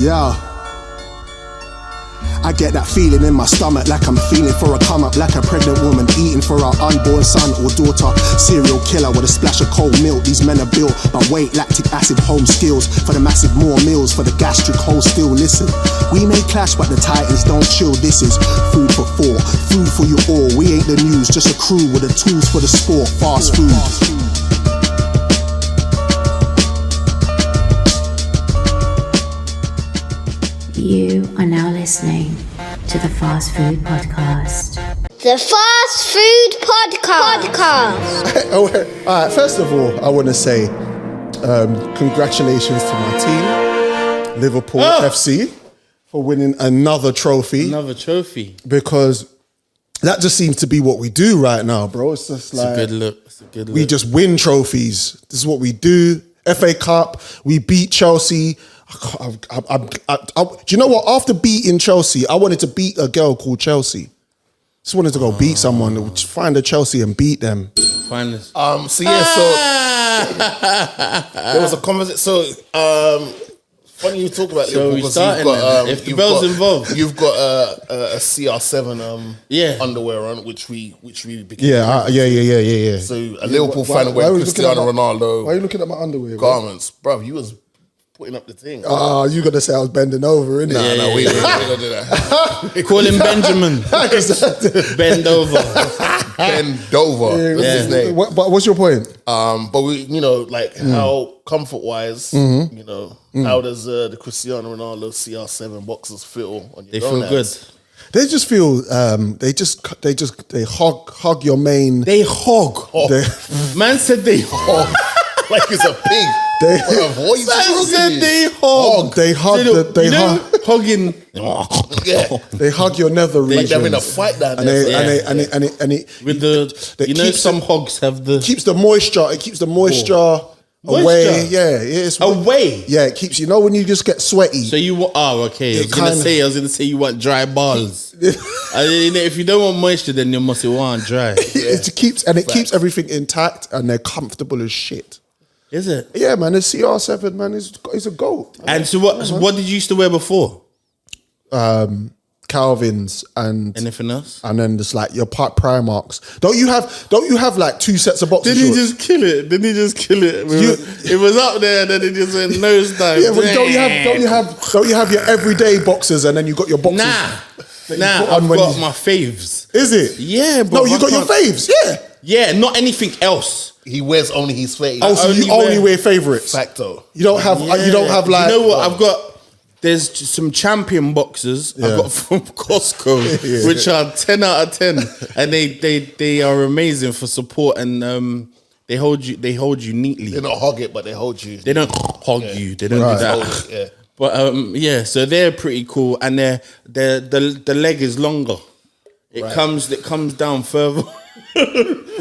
Yeah. I get that feeling in my stomach, like I'm feeling for a come up, like a pregnant woman eating for her unborn son or daughter. Serial killer with a splash of cold milk. These men are built by weight, lactic acid, home skills. For the massive more meals, for the gastric hole still. Listen, we may clash, but the titans don't chill. This is food for thought, food for you all. We ain't the news, just a crew with the tools for the sport. Fast food. You are now listening to the Fast Food Podcast. The Fast Food Podcast. All right, first of all, I want to say congratulations to my team, Liverpool FC, for winning another trophy. Another trophy. Because that just seems to be what we do right now, bro. It's just like... It's a good look. It's a good look. We just win trophies. This is what we do. FA Cup, we beat Chelsea. Do you know what? After beating Chelsea, I wanted to beat a girl called Chelsea. Just wanted to go beat someone, find a Chelsea and beat them. Find this. So there was a conversation. So funny you talk about so Liverpool because you've got if the bell's involved, you've got a CR7 underwear on, which we became. Yeah. So a Liverpool fan wearing Cristiano Ronaldo. Why are you looking at my underwear? Garments, bro? You was putting up the thing. You gonna say I was bending over, innit? No, we don't do that. Call him Benjamin. Bend over. Bend over. What's his name? But what's your point? But we, how comfort wise, how does the Cristiano Ronaldo CR7 boxers feel on your They feel good. They just feel they hog your main. They hog. Man said they hog. Like it's a pig. Man said they hog. They hug hogging. Yeah. They hug your nether regions. They're in a fight down there. Some hogs have the keeps the moisture. It keeps the moisture away. Yeah, it's away. Yeah, it keeps when you just get sweaty. So you okay? I was gonna say you want dry balls. If you don't want moisture, then you must want dry. It keeps everything intact, and they're comfortable as shit. Is it? Yeah, man. The CR7 man is a goat. And so what did you used to wear before? Calvins and anything else, and then just like your Primarks. Don't you have like two sets of boxers? Didn't he just kill it? It was up there, and then it just went nosedive. Yeah, but don't you have your everyday boxers, and then you got your boxers? I've got my faves. Is it? Yeah, but no, you got your faves. Yeah, not anything else. He wears only his faves. Oh, so you only wear favorites. Facto. You don't have like. You know what? I've got. There's some champion boxers I got from Costco, which are 10 out of 10, and they are amazing for support, and they hold you neatly. They don't hog it, but they hold you. They don't hog you. They don't do that. But so they're pretty cool, and the leg is longer. It comes down further.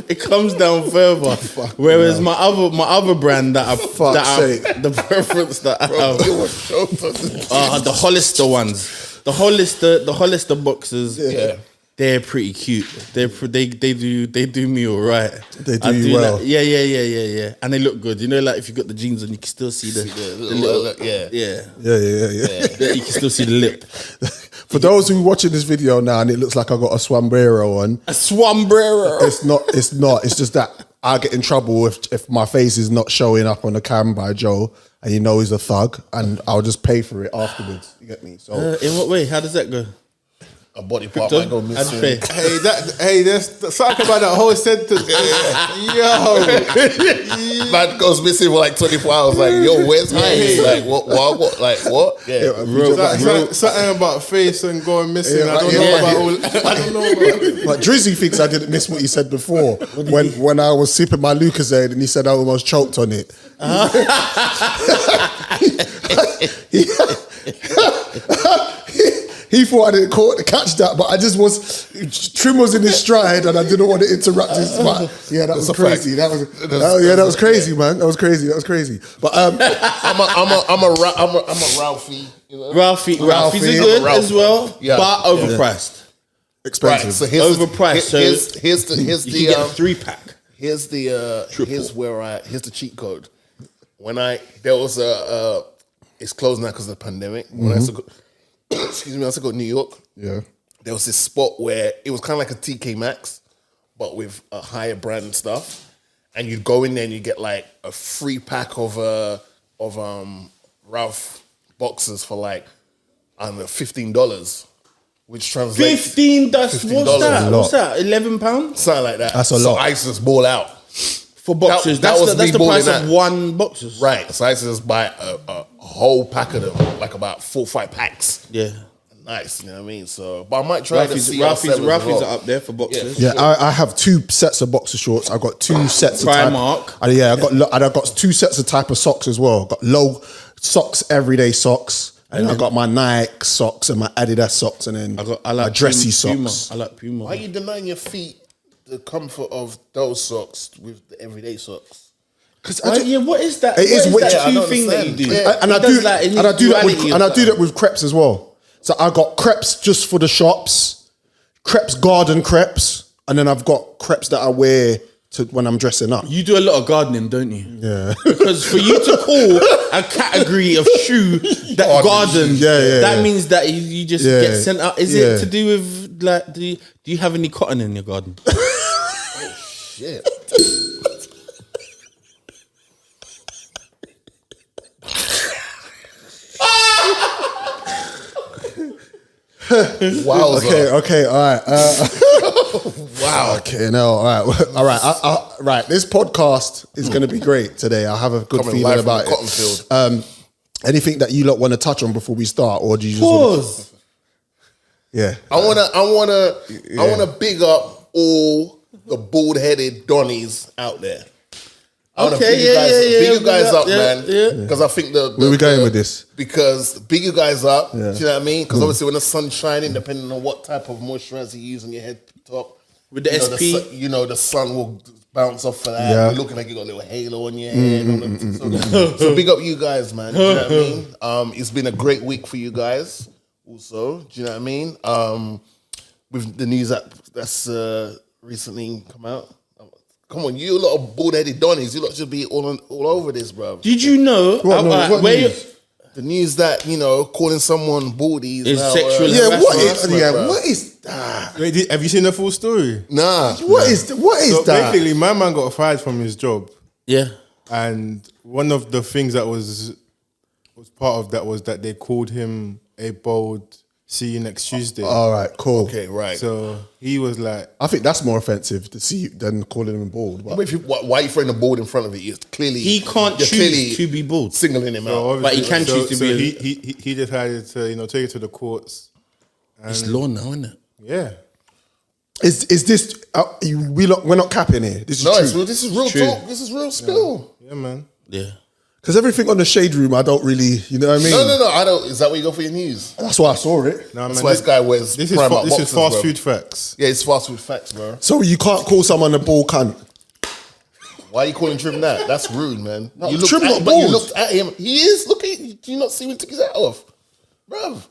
It comes down further. Whereas my other brand the preference that I have, the Hollister ones, the Hollister boxers. Yeah. They're pretty cute. They do me all right. They do you well. Yeah. And they look good. Like if you got the jeans on, you can still see the little. Yeah. You can still see the lip. For those who are watching this video now, and it looks like I got a sombrero on. A sombrero. It's not. It's just that I get in trouble if my face is not showing up on the cam by Joe, and he's a thug, and I'll just pay for it afterwards. You get me? So in what way? How does that go? A body part might go missing. There's something about that whole sentence. Yo, man goes missing for like 24 hours. Like, yo, where's my head? Like, what? Yeah, something about face and going missing. I don't know about. But Drizzy thinks I didn't miss what he said before when I was sipping my Lucozade and he said I almost choked on it. He thought I didn't catch that, but I just Trim was in his stride and I didn't want to interrupt his spot. Yeah, that was crazy. That was crazy, man. That was crazy. But I'm a Ralphie. Ralphie's a good as well, but overpriced. Expensive. Right, so overpriced. Here's the you can get a 3-pack. Here's the cheat code. When there was it's closed now because of the pandemic. When I used to go, excuse me, I used to go to New York. Yeah. There was this spot where it was kind of like a TK Maxx, but with a higher brand stuff. And you'd go in there and you get like a free pack of Ralph boxes for like, I don't know, $15, which translates $15. What's that? lot. What's that? £11? something like that. That's a so lot. I used to just ball out. For boxes. That was That's me the balling price of out. one boxes. Right. So I used to just buy a whole pack of them, like about 4 or 5 packs. Yeah. Nice, you know what I mean? So, but I might try to see Ralphie's well. are up there for boxes. Yeah, I have 2 sets of boxer shorts. I got 2 sets of Primark. I got 2 sets of type of socks as well. Got low socks, everyday socks, and I got my Nike socks and my Adidas socks, and then I like my dressy Puma. socks. I like Puma. Why are you denying your feet the comfort of those socks with the everyday socks? Because what is that? It is what is weird. that I two don't thing that you understand. do? Yeah. and I do that with crepes as well. So I got crepes just for the shops, crepes garden crepes, and then I've got crepes that I wear to when I'm dressing up. You do a lot of gardening, don't you? Yeah. Because for you to call a category of shoe that garden, that means that you just get sent out. Is it to do with like? Do you have any cotton in your garden? Shit. Wow. Okay, all right. Wow. Okay, no, all right. Right. This podcast is going to be great today. I have a good Coming feeling live from about the it. cotton field. Anything that you lot want to touch on before we start, or do you just Pause. Yeah. I wanna big up all the bald-headed Donnies out there. I want to Okay, big you guys up, yeah, man. yeah. Because I think Where we going with this? Because big you guys up. Yeah. Do you know what I mean? Because obviously when the sun's shining, depending on what type of moisturizer you use on your head top, With the SP? the sun will bounce off for that. Yeah. You're looking like you got a little halo on your head. So big up you guys, man. Do you know what I mean? It's been a great week for you guys. Also, do you know what I mean? With the news that's recently come out. Come on, you lot of bald-headed Donnies, you lot should be all over this, bro. Did you know? What news? The news that, calling someone baldy Is now, sexual harassment, what is that? Wait, have you seen the full story? Nah. What is So that? basically, my man got fired from his job, Yeah. and one of the things that was part of that was that they called him a bold. See you next Tuesday. All right, cool. Okay, right. So he was like, I think that's more offensive to see than calling him bald. But Why are you throwing the ball in front of it? You're clearly He can't you're choose to be bald. singling him out. But he can choose to so be. He decided to take it to the courts. It's law now, isn't it? Yeah. is this? We're not capping here. This is No, true. this is real True. talk. This is real spill. Yeah, man. Yeah. Because everything on the shade room, I don't really, you know what I mean? No, I don't. Is that where you go for your news? That's why I saw it. Nah, That's man, why this guy wears This is Primark this boxers, is fast bro. food facts. Yeah, it's fast food facts, bro. So you can't call someone a bald cunt. Why are you calling Trim that? That's rude, man. No, You looked Trim at- not but you bald. looked at him. He is. Look at you. Do you not see when he took his hat off? Bruv.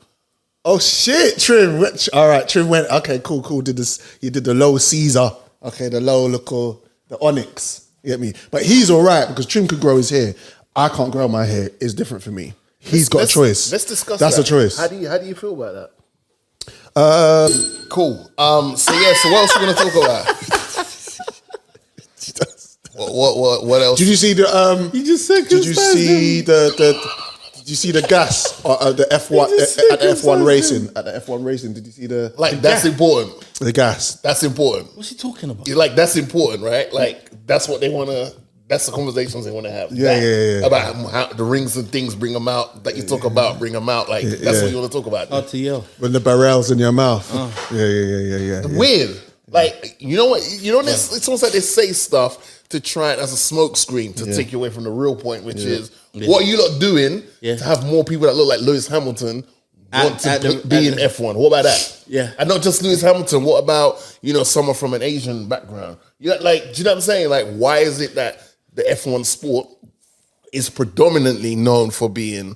Oh shit, Trim. All right, Trim went. Okay, cool. Did this? He did the low Caesar. Okay, the low the Onyx. You get me? But he's all right because Trim could grow his hair. I can't grow my hair. It's different for me. He's got a choice. Let's discuss That's that. a choice. How do you feel about that? Cool. So what else are we gonna talk about? What else? Did you see the? You just said Did you see Did you see the gas the F1 at the F1 racing? At the F1 racing, did you see the that's important. the gas? That's important. What's he talking about? That's important, right? Like that's what they want to. That's the conversations they want to have. Yeah. About how the rings and things bring them out that you talk about, bring them out. Like that's what you want to talk about. RTL. When the barrel's in your mouth. Yeah. Weird. Like you know what? It's almost like they say stuff to try it as a smoke screen to take you away from the real point, which is what are you lot doing to have more people that look like Lewis Hamilton want to be in F1? What about that? Yeah. And not just Lewis Hamilton. What about someone from an Asian background? Do you know what I'm saying? Like, why is it that the F1 sport is predominantly known for being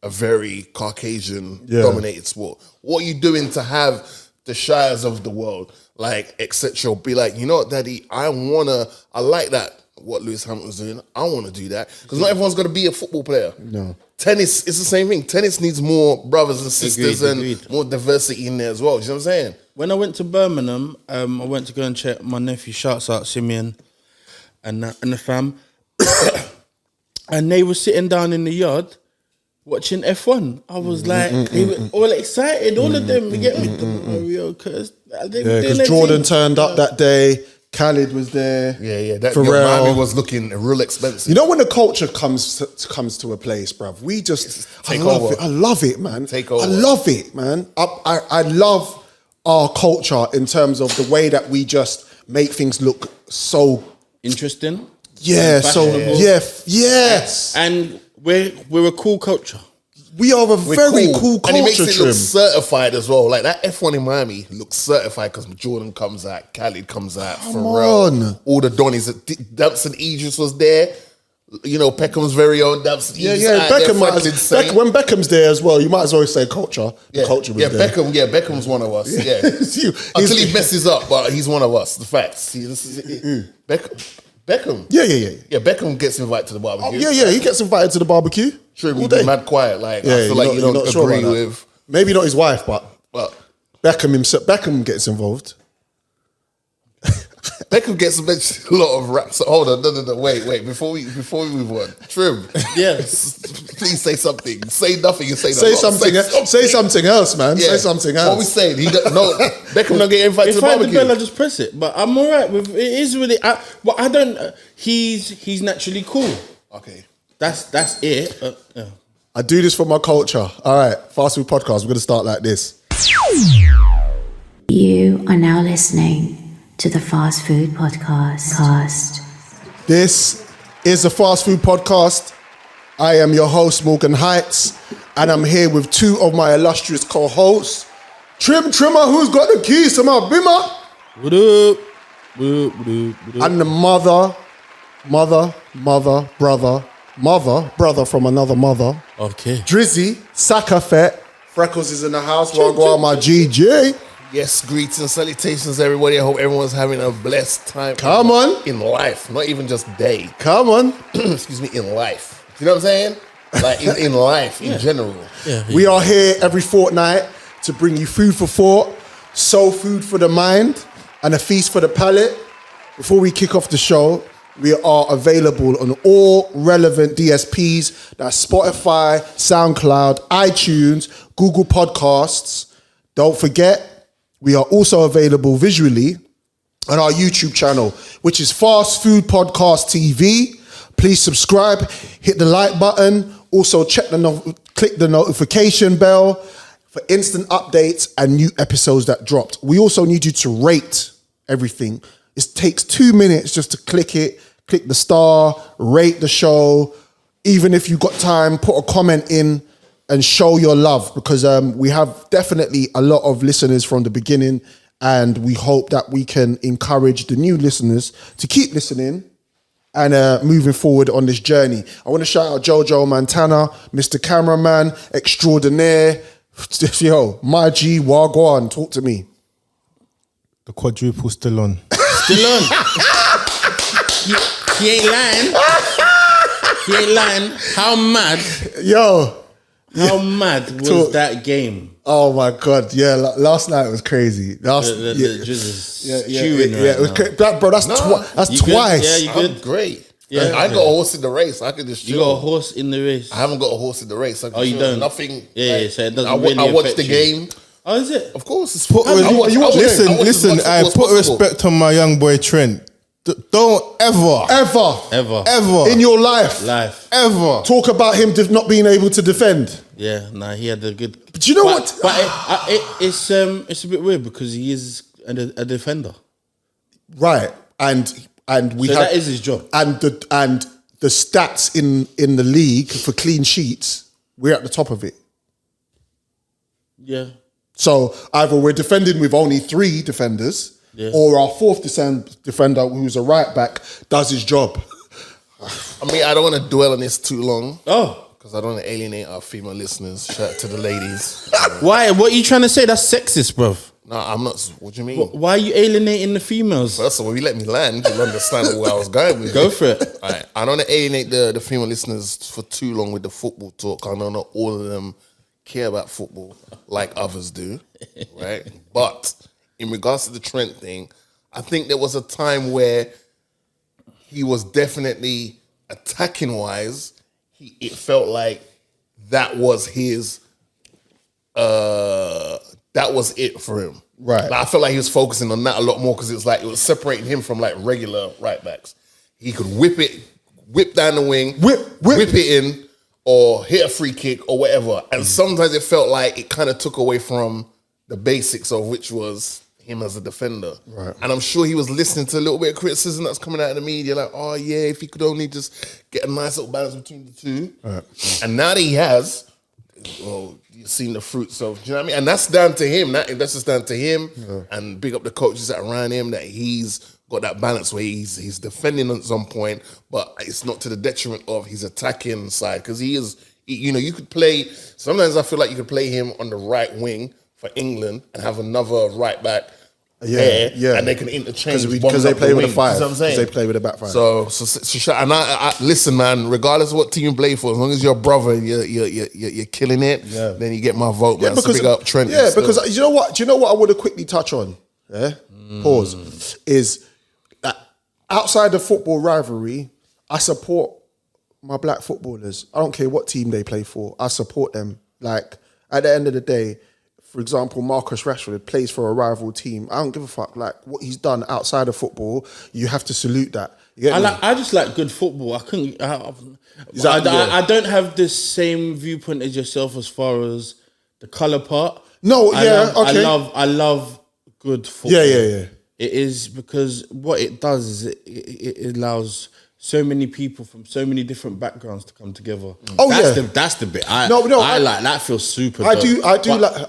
a very Caucasian dominated sport? What are you doing to have the Shires of the world, like, etc., be like, you know what, Daddy, I like that. what Lewis Hamilton was doing. I want to do that because not everyone's going to be a football player. No. Tennis, it's the same thing. Tennis needs more brothers and sisters Agreed. and more diversity in there as well. Do you know what I'm saying? When I went to Birmingham, I went to go and check my nephew. Shouts out Simeon and the fam, and they were sitting down in the yard watching F1. I was like, they were all excited. All of them, you get me? Because Jordan turned up that day. Khalid was there. Yeah. That Pharrell Miami was looking real expensive. You know when the culture comes to a place, bruv, we just Take I love over. it. I love it, man. Take over. I love it, man. I love our culture in terms of the way that we just make things look so interesting. yeah, and so fashionable. yes. And we're a cool culture. We are a We're very cool culture, and it makes it Trim. look certified as well. Like that F1 in Miami looks certified because Jordan comes out, Khalid comes out, Pharrell, on. all the Donnies. Damson Idris was there. You know, Beckham's very own Damson Idris. Yeah, when Beckham's there as well, you might as well say culture. The culture was there. Beckham's one of us. Yeah, until he messes up, but he's one of us. The facts. Beckham. Yeah. Yeah, Beckham gets invited to the barbecue. He gets invited to the barbecue. True, all he'd day. be mad quiet. Like, Yeah, I feel like you you're don't not sure agree about that. with. Maybe not his wife, but Well, Beckham himself. Beckham gets involved. Beckham gets a lot of raps. Hold on, no. Wait. Before we move on, Trim. Yes. Please say something. Say nothing. You say Say something else, man. Yeah. Say something else. What we saying? Beckham don't get invited to If the I had the barbecue. bell, I just press it. But I'm alright with it. Is really, but I don't. He's naturally cool. Okay. That's it. Yeah. I do this for my culture. All right, Fast Food Podcast. We're going to start like this. You are now listening to the Fast Food Podcast. This is the Fast Food Podcast. I am your host, Morgan Heights, and I'm here with two of my illustrious co-hosts, Trimmer, who's got the keys to my bimmer, What up? What up? and the brother from another mother, Okay. Drizzy, Sakafet, Freckles is in the house, Wagwan, my GJ. Yes, greetings, salutations, everybody. I hope everyone's having a blessed time. Come on. In life, not even just day. Come on. Excuse me, in life. You know what I'm saying? Like in life, in general. Yeah. We are here every fortnight to bring you food for thought, soul food for the mind, and a feast for the palate. Before we kick off the show, we are available on all relevant DSPs. That's Spotify, Soundcloud, iTunes, Google Podcasts. Don't forget, we are also available visually on our YouTube channel, which is Fast Food Podcast TV. Please subscribe, hit the like button. Also click the notification bell for instant updates and new episodes that dropped. We also need you to rate everything. It takes 2 minutes just to click it, click the star, rate the show. Even if you've got time, put a comment in and show your love, because we have definitely a lot of listeners from the beginning, and we hope that we can encourage the new listeners to keep listening and moving forward on this journey. I want to shout out Jojo Montana, Mr. Cameraman Extraordinaire. Yo, my G, Wagwan, talk to me. The quadruple still on. Still on. he ain't lying. He ain't lying. How mad was Talk. that game? Oh my God, yeah, last night was crazy. Just chewing it was crazy. Bro, that's You good? twice. Yeah, you good? I'm great. Yeah. I ain't got a horse in the race. I can just You chill. got a horse in the race. I haven't got a horse in the race. I can Oh, you chill. don't? Nothing. Yeah, so it doesn't I really watched affect the you. game. Oh, is it? Of course. It's Listen, I put put respect on my young boy Trent. Don't ever in your life ever talk about him not being able to defend. Yeah, he had a good. But do you know what? But it's a bit weird because he is a defender. Right, and we So have, that is his job. And the stats in the league for clean sheets, we're at the top of it. Yeah. So either we're defending with only 3 defenders, or our 4th defender, who's a right back, does his job. I mean, I don't want to dwell on this too long. Oh. Because I don't want to alienate our female listeners. Shout out to the ladies. Why? What are you trying to say? That's sexist, bruv. No, I'm not. What do you mean? Why are you alienating the females? First of all, if you let me land, you'll understand where I was going with Go it. for it. All right. I don't want to alienate the female listeners for too long with the football talk. I know not all of them care about football like others do, right? But in regards to the Trent thing, I think there was a time where he was definitely attacking-wise. It felt like that was his... that was it for him. Right. Like, I felt like he was focusing on that a lot more because it was separating him from like regular right backs. He could whip down the wing, whip it in, or hit a free kick or whatever. And sometimes it felt like it kind of took away from the basics of which was him as a defender. Right. And I'm sure he was listening to a little bit of criticism that's coming out of the media, like, oh yeah, if he could only just get a nice little balance between the two. Right. And now that he has, well, you've seen the fruits of, do you know what I mean? And that's down to him. That's just down to him. Yeah. And big up the coaches that around him, that he's got that balance where he's defending at some point, but it's not to the detriment of his attacking side. Because you could play, sometimes I feel like you could play him on the right wing for England and have another right back there, and they can interchange because they play with a five. You know what I'm saying? They play with a back five. So and I listen, man. Regardless of what team you play for, as long as you're a brother, and you're killing it. Yeah. Then you get my vote, man. Because, so big up Trent. Yeah, because you know what? Do you know what I want to quickly touch on? Yeah, pause. Is that outside the football rivalry, I support my black footballers. I don't care what team they play for. I support them. Like at the end of the day. For example, Marcus Rashford plays for a rival team. I don't give a fuck. Like what he's done outside of football, you have to salute that. I just like good football. I don't have the same viewpoint as yourself as far as the colour part. No, okay. I love good football. Yeah. It is because what it does is it allows so many people from so many different backgrounds to come together. Oh, that's the bit. I like that. Feels super. I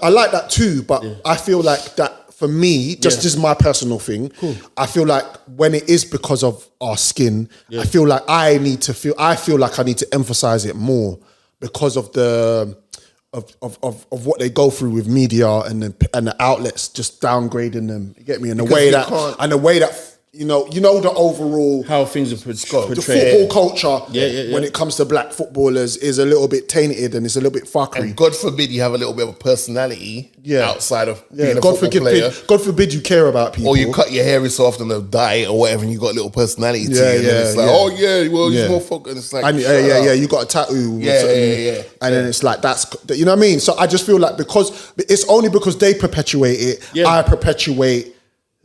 like that too. But I feel like that for me, just my personal thing. Cool. I feel like when it is because of our skin, I feel like I feel like I need to emphasize it more because of the of what they go through with media and the outlets just downgrading them. You get me? In the way that. You know the overall how things are portrayed. The football culture when it comes to black footballers is a little bit tainted and it's a little bit fuckery. And God forbid you have a little bit of a personality outside of being a God football player. God forbid you care about people. Or you cut your hair so often to dye it or whatever and you got a little personality to you. And it's like, he's more focused. And it's like, you got a tattoo. And then it's like, that's, you know what I mean? So I just feel like because it's only because they perpetuate it, I perpetuate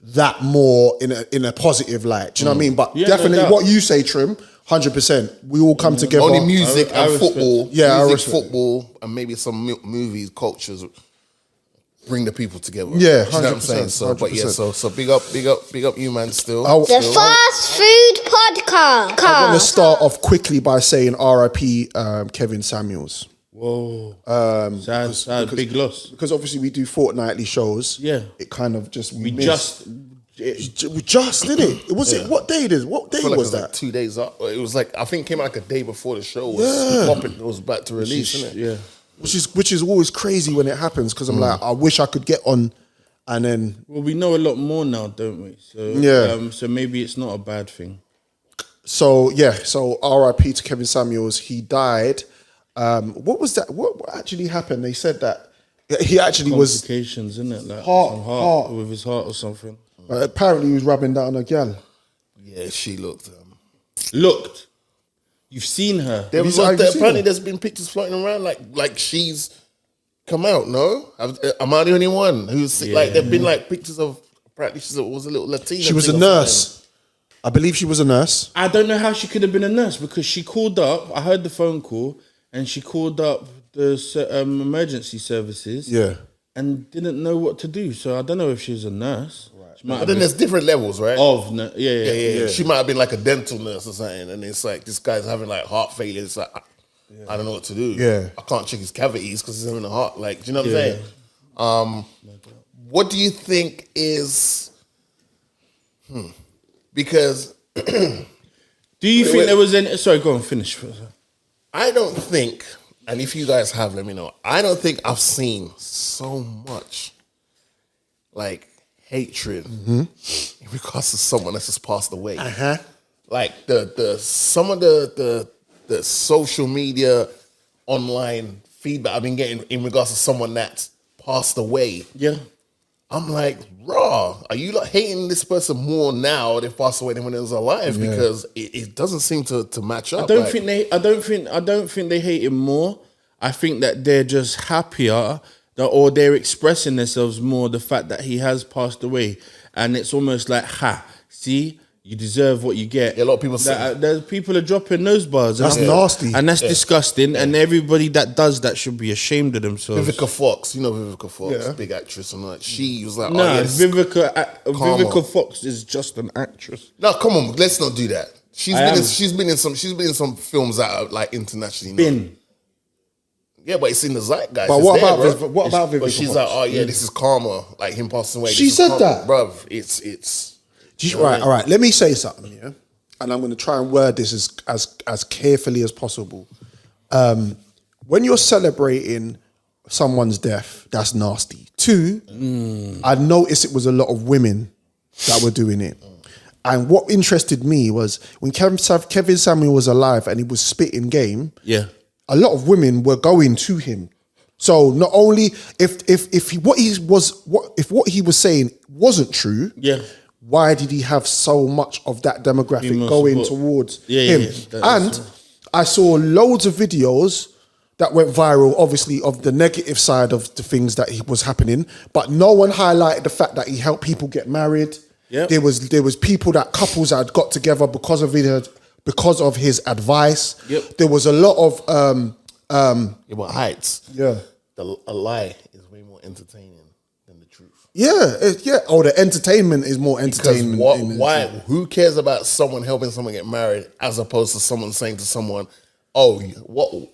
that more in a positive light. Do you know what I mean? But definitely what you say, Trim, 100%. We all come together. Only music and football. Yeah, music, football, and maybe some movies, cultures bring the people together. Yeah, 100%. You know what I'm saying? So, 100%. But yeah, so big up you, man. Still, the Fast Food Podcast. I want to start off quickly by saying R.I.P. Kevin Samuels. Whoa. Sad big loss. Because obviously we do fortnightly shows. Yeah. It kind of just we just did it? What day was that? Like 2 days up. It was like I think it came out like a day before the show was popping. It was about to release, isn't it? Yeah. Which is always crazy when it happens because I'm like, I wish I could get on and then. Well, we know a lot more now, don't we? So so maybe it's not a bad thing. So R.I.P. to Kevin Samuels. He died. What was that? What actually happened? They said that he actually was complications, isn't it? Like heart with his heart or something. Apparently, he was rubbing down a gal. Yeah, she looked. You've seen her. Apparently, there's been pictures floating around like she's come out. No, am I the only one who's like? There've been like pictures of. Apparently, she was a little Latina. She was a nurse. I believe she was a nurse. I don't know how she could have been a nurse because she called up. I heard the phone call. And she called up the emergency services, and didn't know what to do. So I don't know if she was a nurse. Right. But then there's different levels, right? Yeah. She might have been like a dental nurse or something, and it's like this guy's having like heart failure. It's like I don't know what to do. Yeah, I can't check his cavities because he's having a heart. Like, do you know what I'm saying? What do you think is? Because do you think there was any? Sorry, go on, finish. I don't think, and if you guys have, let me know. I don't think I've seen so much like hatred in regards to someone that's just passed away. Like some of the social media online feedback I've been getting in regards to someone that's passed away. Yeah. I'm like, raw. Are you like hating this person more now they passed away than when it was alive? Because it doesn't seem to match up. I don't think they hate him more. I think that they're just happier or they're expressing themselves more the fact that he has passed away. And it's almost like, see, you deserve what you get. Yeah, a lot of people say there's people are dropping those bars. That's nasty. And that's disgusting. And everybody that does that should be ashamed of themselves. Vivica Fox, you know Vivica Fox, big actress and that. She was like, Vivica Fox is just an actress. No, come on, let's not do that. She's been in some films that are like internationally. Yeah, but it's in the zeitgeist. But what about Vivica But she's Fox? like, oh yeah, this is karma. Like him passing away. She said that, bruv. It's right. All right. Let me say something. Yeah, and I'm going to try and word this as carefully as possible. When you're celebrating someone's death, that's nasty. Two, I noticed it was a lot of women that were doing it. And what interested me was when Kevin Samuel was alive and he was spitting game. Yeah. A lot of women were going to him. So not only if what he was saying wasn't true, why did he have so much of that demographic going towards him? And I saw loads of videos that went viral, obviously, of the negative side of the things that was happening, but no one highlighted the fact that he helped people get married. Yep. There was couples that had got together because of his advice. Yep. There was a lot of heights. Yeah. A lie is way more entertaining than the truth. Yeah. Oh, the entertainment is more entertainment. Why? Who cares about someone helping someone get married as opposed to someone saying to someone, "Oh,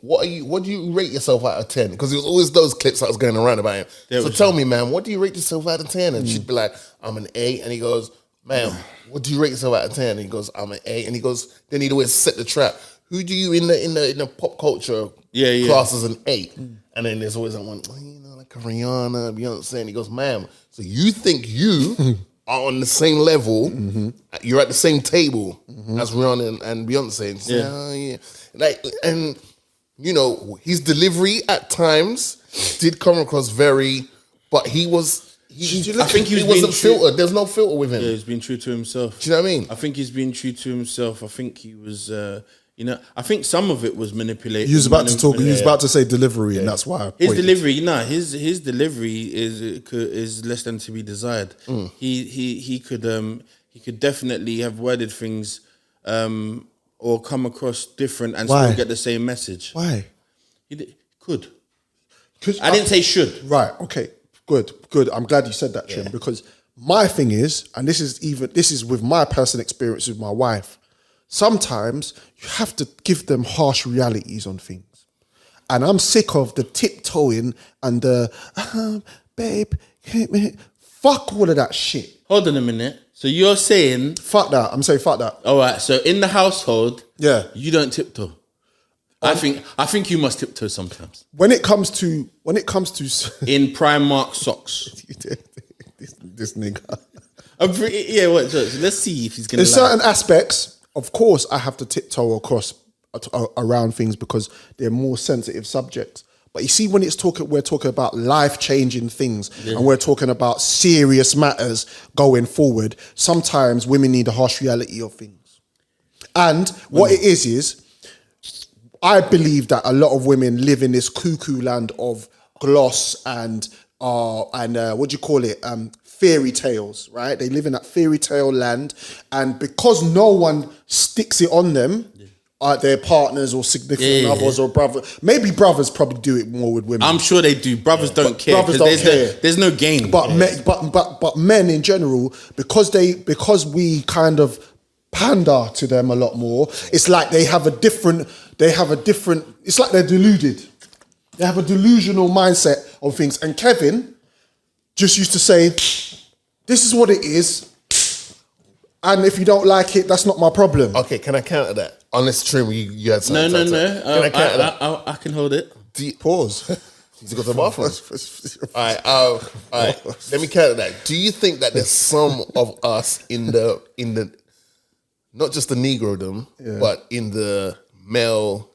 what do you rate yourself out of 10?" Because it was always those clips that was going around about him. So tell me, man, what do you rate yourself out of 10? And she'd be like, "I'm an 8," and he goes, "Ma'am, what do you rate yourself out of 10?" And he goes, "I'm an 8," and he goes, then he'd always set the trap. Who do you in the pop culture class as an 8? And then there's always that one, like a Rihanna, Beyonce, and he goes, "Ma'am, so you think you are on the same level? You're at the same table as Rihanna and Beyonce?" And say, like, and you know, his delivery at times did come across very, but he was. I think he wasn't filtered. There's no filter with him. Yeah, he's been true to himself. Do you know what I mean? I think he's been true to himself. I think he was, I think some of it was manipulated. He was about to talk. He was about to say delivery, and that's why his delivery. His delivery is less than to be desired. He could definitely have worded things, or come across different and still get the same message. Why? He could. I didn't say should. Right. Okay. Good. I'm glad you said that, Trim, because my thing is, and this is with my personal experience with my wife, sometimes you have to give them harsh realities on things. And I'm sick of the tiptoeing and the, babe, fuck all of that shit. Hold on a minute. So you're saying... Fuck that. I'm saying fuck that. All right. So in the household, you don't tiptoe. I think you must tiptoe sometimes. When it comes to in Primark socks. this nigga. Let's see if he's gonna. There's certain aspects, of course, I have to tiptoe across around things because they're more sensitive subjects. But you see, when we're talking about life-changing things and we're talking about serious matters going forward, sometimes women need a harsh reality of things. And what it is I believe that a lot of women live in this cuckoo land of gloss and what do you call it? Fairy tales, right? They live in that fairy tale land, and because no one sticks it on them, their partners or significant others or brothers. Maybe brothers probably do it more with women. I'm sure they do. Brothers don't care. Brothers don't care. There's no gain. But men in general, because we kind of pander to them a lot more, it's like they have a different, it's like they're deluded. They have a delusional mindset on things. And Kevin just used to say, this is what it is. And if you don't like it, that's not my problem. Okay, can I counter that? On this stream, you had something. No. Can I counter that? I can hold it. Pause. He's got to the bathroom. All right. Let me counter that. Do you think that there's some of us in the not just the Negrodom, but in the male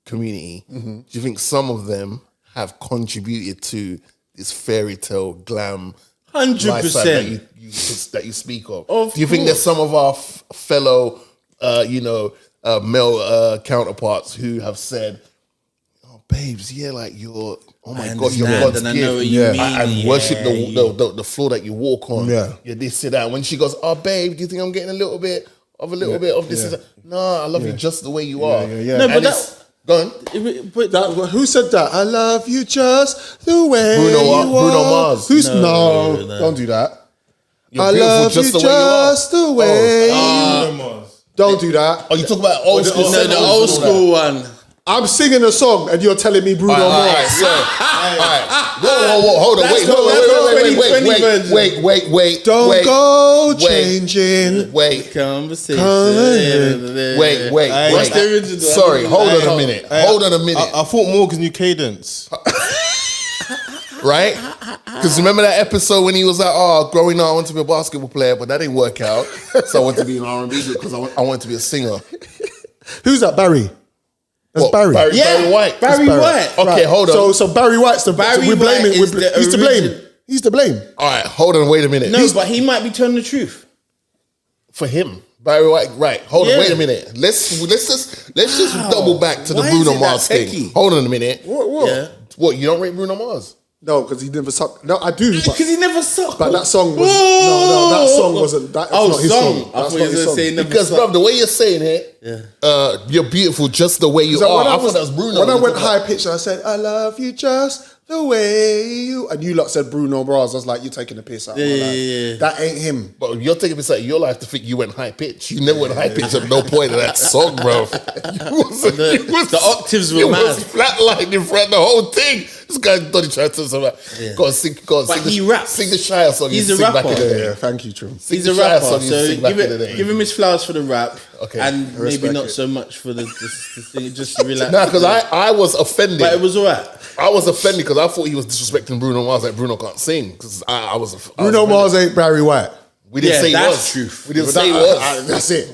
community? Do you think some of them have contributed to this fairy tale glam 100% that you speak of? Of Do you think there's some of our fellow, male counterparts who have said, "Oh, babes, yeah, like you're, oh my God, you're God's and I gift. know what you mean. And worship the floor that you walk on. Yeah. You're this and that." When she goes, "Oh, babe, do you think I'm getting a little bit of this?" And that? No, I love you just the way you are. No, but go on. Who said that? I love you just the way you are. Bruno Mars. No, don't do that. You're I beautiful love just you the way you are. just the way. Don't do that. Oh, you talk about old school. No, the old school one. I'm singing a song and you're telling me Bruno All Mars. right. Whoa, hold on. That's Wait. Don't go changing. Wait. Conversation. Wait. What's the original? Sorry, hold on a minute. I thought Morgan's new cadence. Right? Because remember that episode when he was like, "Oh, growing up, I want to be a basketball player, but that didn't work out. So I want to be an R&B because I want to be a singer." Who's that? Barry? That's What, Barry. Barry White. Barry White. Okay, hold on. So Barry White's the Barry we're blaming. White is the He's to blame. origin- He's to blame. All right, hold on. Wait a minute. No, but he might be telling the truth. For him, Barry White. Right. Hold on. Yeah. Wait a minute. Let's just double back to the Why is Bruno it Mars that thing. techie? Hold on a minute. What? Yeah. What? You don't rate Bruno Mars? No, because he never sucked. No, I do. Because he never sucked. But that song was no. That song wasn't. That's not his song. I That's thought not you were his going to song. say never Because, sucked. bro, the way you're saying it, you're beautiful just the way you So are. I thought that was Bruno. When I went high pitched, I said, "I love you just the way you," and you lot said Bruno Mars. I was like, "You're taking the piss out." of my life. That ain't him. But you're taking this out of your life to think you went high pitch. You never went high pitch at no point in that song, bro. The octaves were it mad. was flatlined in front of the whole thing. This guy thought he tried to tell us about. Go on, sing. But he raps. Sing the Shire song. He's you a sing back rapper. in the day. Yeah, thank you, Trim. Sing He's the a Shire rapper, song you so sing back in the day. give him his flowers for the rap, Okay. and maybe respect not it. so much for the thing, just to relax. Nah, because I was offended. But it was alright. I was offended because I thought he was disrespecting Bruno Mars. Like Bruno can't sing. Because I was Bruno Mars ain't Barry White. We didn't Yeah, say he that's was. truth. We didn't say he was. That's it.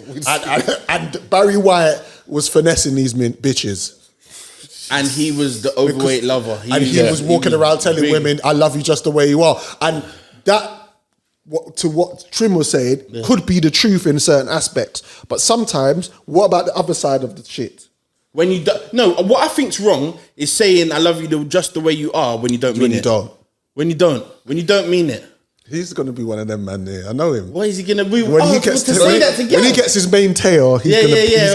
And Barry White was finessing these bitches. And he was the overweight lover. He was walking around telling big. women, "I love you just the way you are." And that, what Trim was saying, could be the truth in certain aspects. But sometimes, what about the other side of the shit? When you no, what I think's wrong is saying "I love you just the way you are" when you don't mean it. When you don't mean it. He's gonna be one of them, man. There, I know him. What is he gonna be? When he gets when he gets his main tail, he's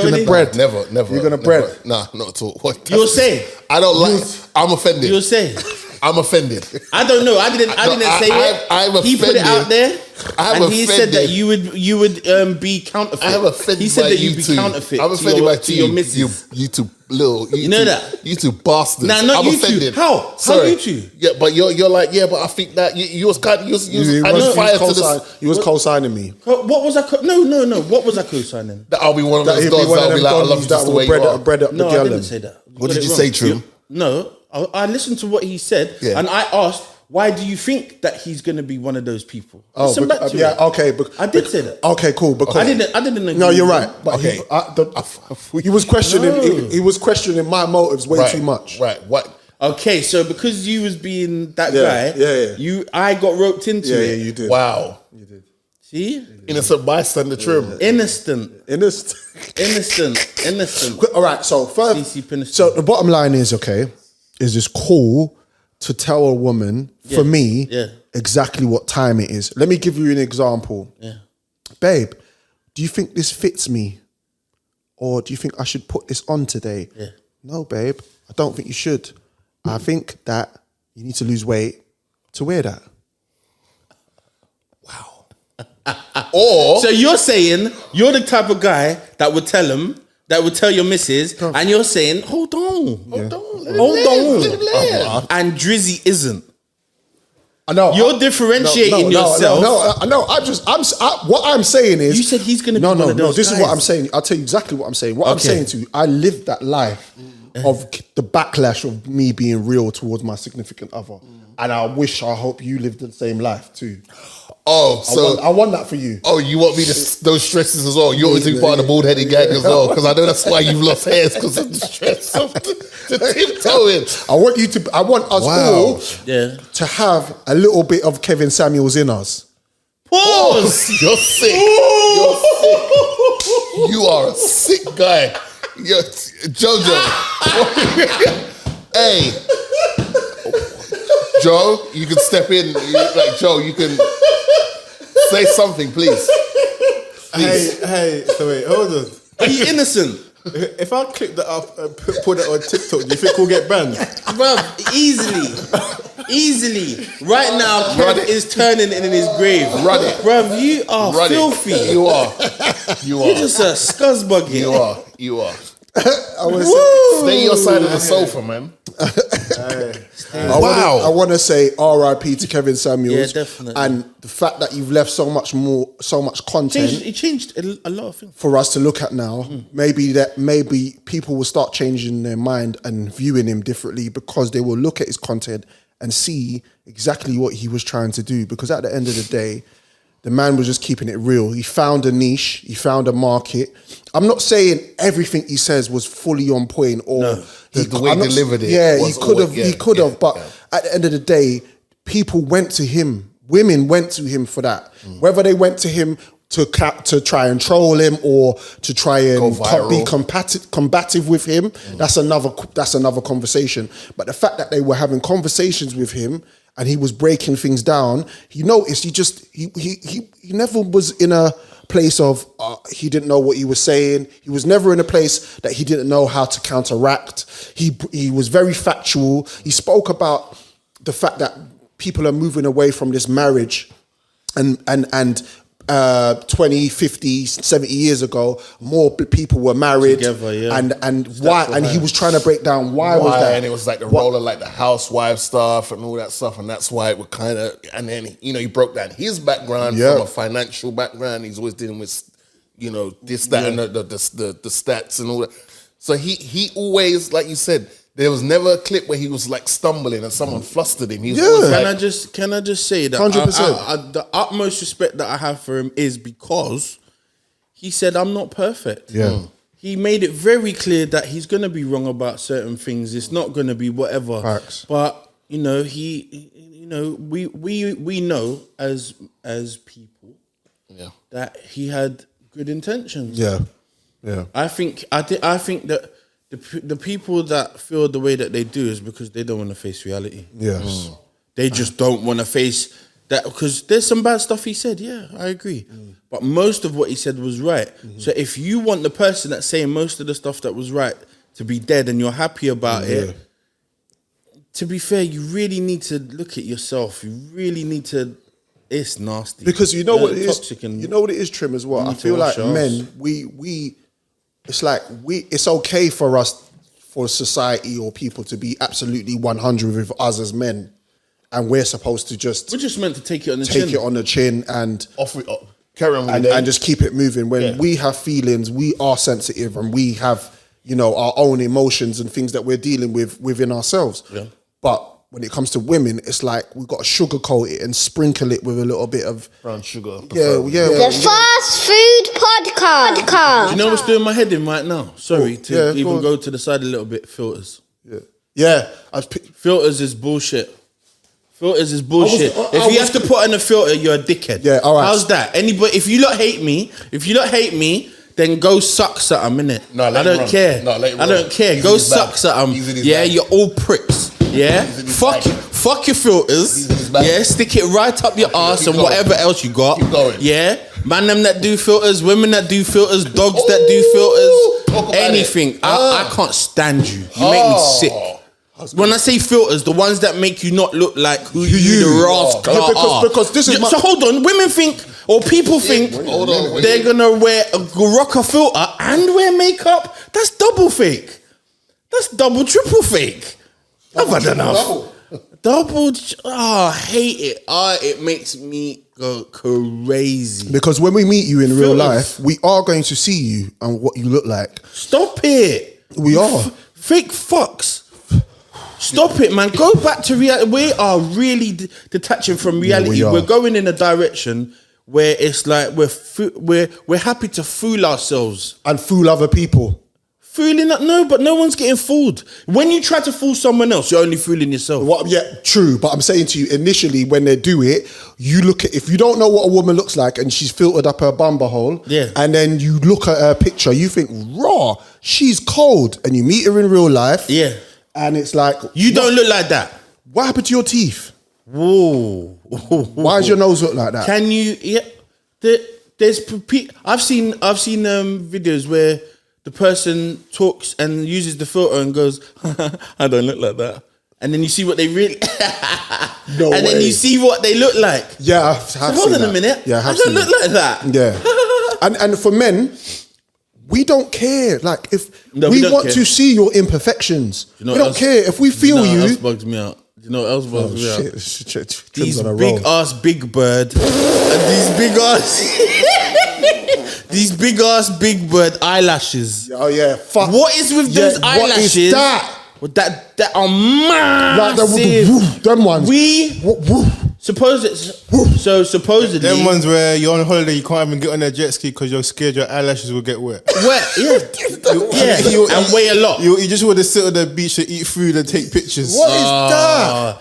gonna bread. Never. You're gonna bread. Nah, not at all. What? You'll say. I don't like. I'm offended. You'll say. I'm offended. I don't know. I didn't say it. I'm he put it offended. out there, I'm and he said that offended. you would be counterfeit. I'm offended. He said by that you you'd be two. counterfeit. I'm offended by to your missus. You two little. You know two, that? You two bastards. Nah, not I'm you two. offended. How? Sorry. How you two? Yeah, but you're like, yeah, but I think that you was kind. You was fire to this. He was co-signing me. What was I? No. What was I co-signing? That I'll be one of those He'd dogs be one of that'll be them like, I love you dons just that the way will you are. bread up the No, I girl. didn't say that. What did you say, Trim? No, I listened to what he said, Yeah. and I asked, why do you think that he's going to be one of those people? Oh, Listen back to it. okay. I did say that. Okay, cool. Because I didn't agree. No, you're with right. him. But Okay. he was questioning. No. He was questioning my motives way too much. Right. What? Okay, so because you was being that Yeah, guy, yeah. I got roped into Yeah, it. you did. Wow. See? Innocent bystander, Trim. Innocent. Innocent. Innocent. All right. So first, CC Piniston. so the bottom line is is it's cool to tell a woman for me exactly what time it is. Let me give you an example. Yeah. Babe, do you think this fits me? Or do you think I should put this on today? Yeah. No, babe, I don't think you should. I think that you need to lose weight to wear that. Or So you're saying you're the type of guy that would tell him, that would tell your missus, and you're saying, hold on. And Drizzy isn't. I know. You're differentiating yourself. No. What I'm saying is, You said he's gonna be one of those This is guys. what I'm saying. I'll tell you exactly what I'm saying. What I'm saying to you, I lived that life of the backlash of me being real towards my significant other. And I hope you lived the same life too. Oh, so I want that for you. Oh, you want me to those stresses as well? You want me to be part of the bald-headed gang as well? Because I know that's why you've lost hairs, because of the stress of the tiptoeing. I want us all to have a little bit of Kevin Samuels in us. Pause. You're sick. You're sick. You are a sick guy. You're Jojo. Hey, Joe, you can step in. Joe, you can say something, please. Hey, so wait, hold on. Are you innocent? If I clip that up and put it on TikTok, do you think we'll get banned? Bruv, easily. Right now, Kev is turning in his grave. Run it. Bruv, you are filthy. You are. You're just a scuzzbuggy. You are. Stay your side of the sofa, man. I want to say R.I.P. to Kevin Samuels. Yeah, definitely. And the fact that you've left so much content. It changed a lot of things for us to look at now. Maybe people will start changing their mind and viewing him differently, because they will look at his content and see exactly what he was trying to do. Because at the end of the day, the man was just keeping it real. He found a niche. He found a market. I'm not saying everything he says was fully on point, or the way he delivered it. Yeah, he could have. But at the end of the day, people went to him. Women went to him for that. Whether they went to him to try and troll him or to try and be combative with him, that's another conversation. But the fact that they were having conversations with him and he was breaking things down, he noticed he never was in a place of he didn't know what he was saying. He was never in a place that he didn't know how to counteract. He was very factual. He spoke about the fact that people are moving away from this marriage and 20, 50, 70 years ago, more people were married together, and why, and he was trying to break down why was that, and it was like the role of like the housewife stuff and all that stuff, and that's why it would kind of, and then he broke down his background from a financial background. He's always dealing with this, that, and the stats and all that. So he always, like you said, there was never a clip where he was like stumbling and someone flustered him. He was always like, Can I just say that 100%. The utmost respect that I have for him is because he said, I'm not perfect. Yeah. He made it very clear that he's going to be wrong about certain things. It's not going to be whatever. Facts. But, we know as people that he had good intentions. Yeah. I think that the people that feel the way that they do is because they don't want to face reality. Yes. They just don't want to face that, because there's some bad stuff he said. Yeah, I agree. But most of what he said was right. So if you want the person that's saying most of the stuff that was right to be dead and you're happy about it, to be fair, you really need to look at yourself. You really need to. It's nasty. Because you know what it is. You know what it is, Trim, as well. I feel like men, it's okay for us, for society or people to be absolutely 100 with us as men, and we're supposed to we're just meant to take it on the chin and offer it up, carry on with and just keep it moving. When we have feelings, we are sensitive, and we have our own emotions and things that we're dealing with within ourselves. But when it comes to women, it's like we've got to sugarcoat it and sprinkle it with a little bit of brown sugar. The Fast Food Podcast. Do you know what's doing my head in right now? Sorry to even go to the side a little bit. Filters. Filters is bullshit. If you have to put on a filter, you're a dickhead. Yeah, all right. How's that? Anybody? If you lot hate me, then go suck something, innit? No, I don't care. I don't care. Go suck something. Yeah, you're all pricks. Yeah, fuck your filters. Yeah, stick it right up your ass and whatever else you got. Keep going. Yeah, man, them that do filters, women that do filters, dogs that do filters, anything. I can't stand you. You make me sick. When I say filters, the ones that make you not look like who you the rascal are. Because this is so hold on, women think or people think they're gonna rock a filter and wear makeup. That's double fake. That's double triple fake. I've had enough. I hate it. It makes me go crazy. Because when we meet you in real life, we are going to see you and what you look like. Stop it. We are. Fake fucks. Stop it, man. Go back to reality. We are really detaching from reality. Yeah, we are. We're going in a direction where it's like we're happy to fool ourselves. And fool other people. Fooling up, no, but no one's getting fooled. When you try to fool someone else, you're only fooling yourself. Yeah, true. But I'm saying to you, initially, when they do it, you look at, if you don't know what a woman looks like and she's filtered up her bumper hole, Yeah. and then you look at her picture, you think, raw, she's cold. And you meet her in real life. Yeah. And it's like, You don't look like that. what happened to your teeth? Whoa. Why does your nose look like that? Can you? Yeah. I've seen videos where the person talks and uses the filter and goes, "I don't look like that," and then you see what they really, No and then way. you see what they look like. Yeah, I have So hold seen on a that. minute. Yeah, I I have don't seen look that. like that. Yeah. And for men, we don't care. Like, if No, we we don't want care. to see your imperfections, You know we what don't else- care. If we feel You know what you, else bugs me out? You know what else bugs oh me out? shit, trims These on a big roll. ass Big Bird and these big ass Big Bird eyelashes. Oh yeah, fuck. What is with those eyelashes? What is that? That are Like massive. them ones. Woo. Supposedly Them ones where you're on holiday, you can't even get on a jet ski because you're scared your eyelashes will get wet. wet, yeah, and weigh a lot. You just want to sit on the beach and eat food and take pictures. What is that?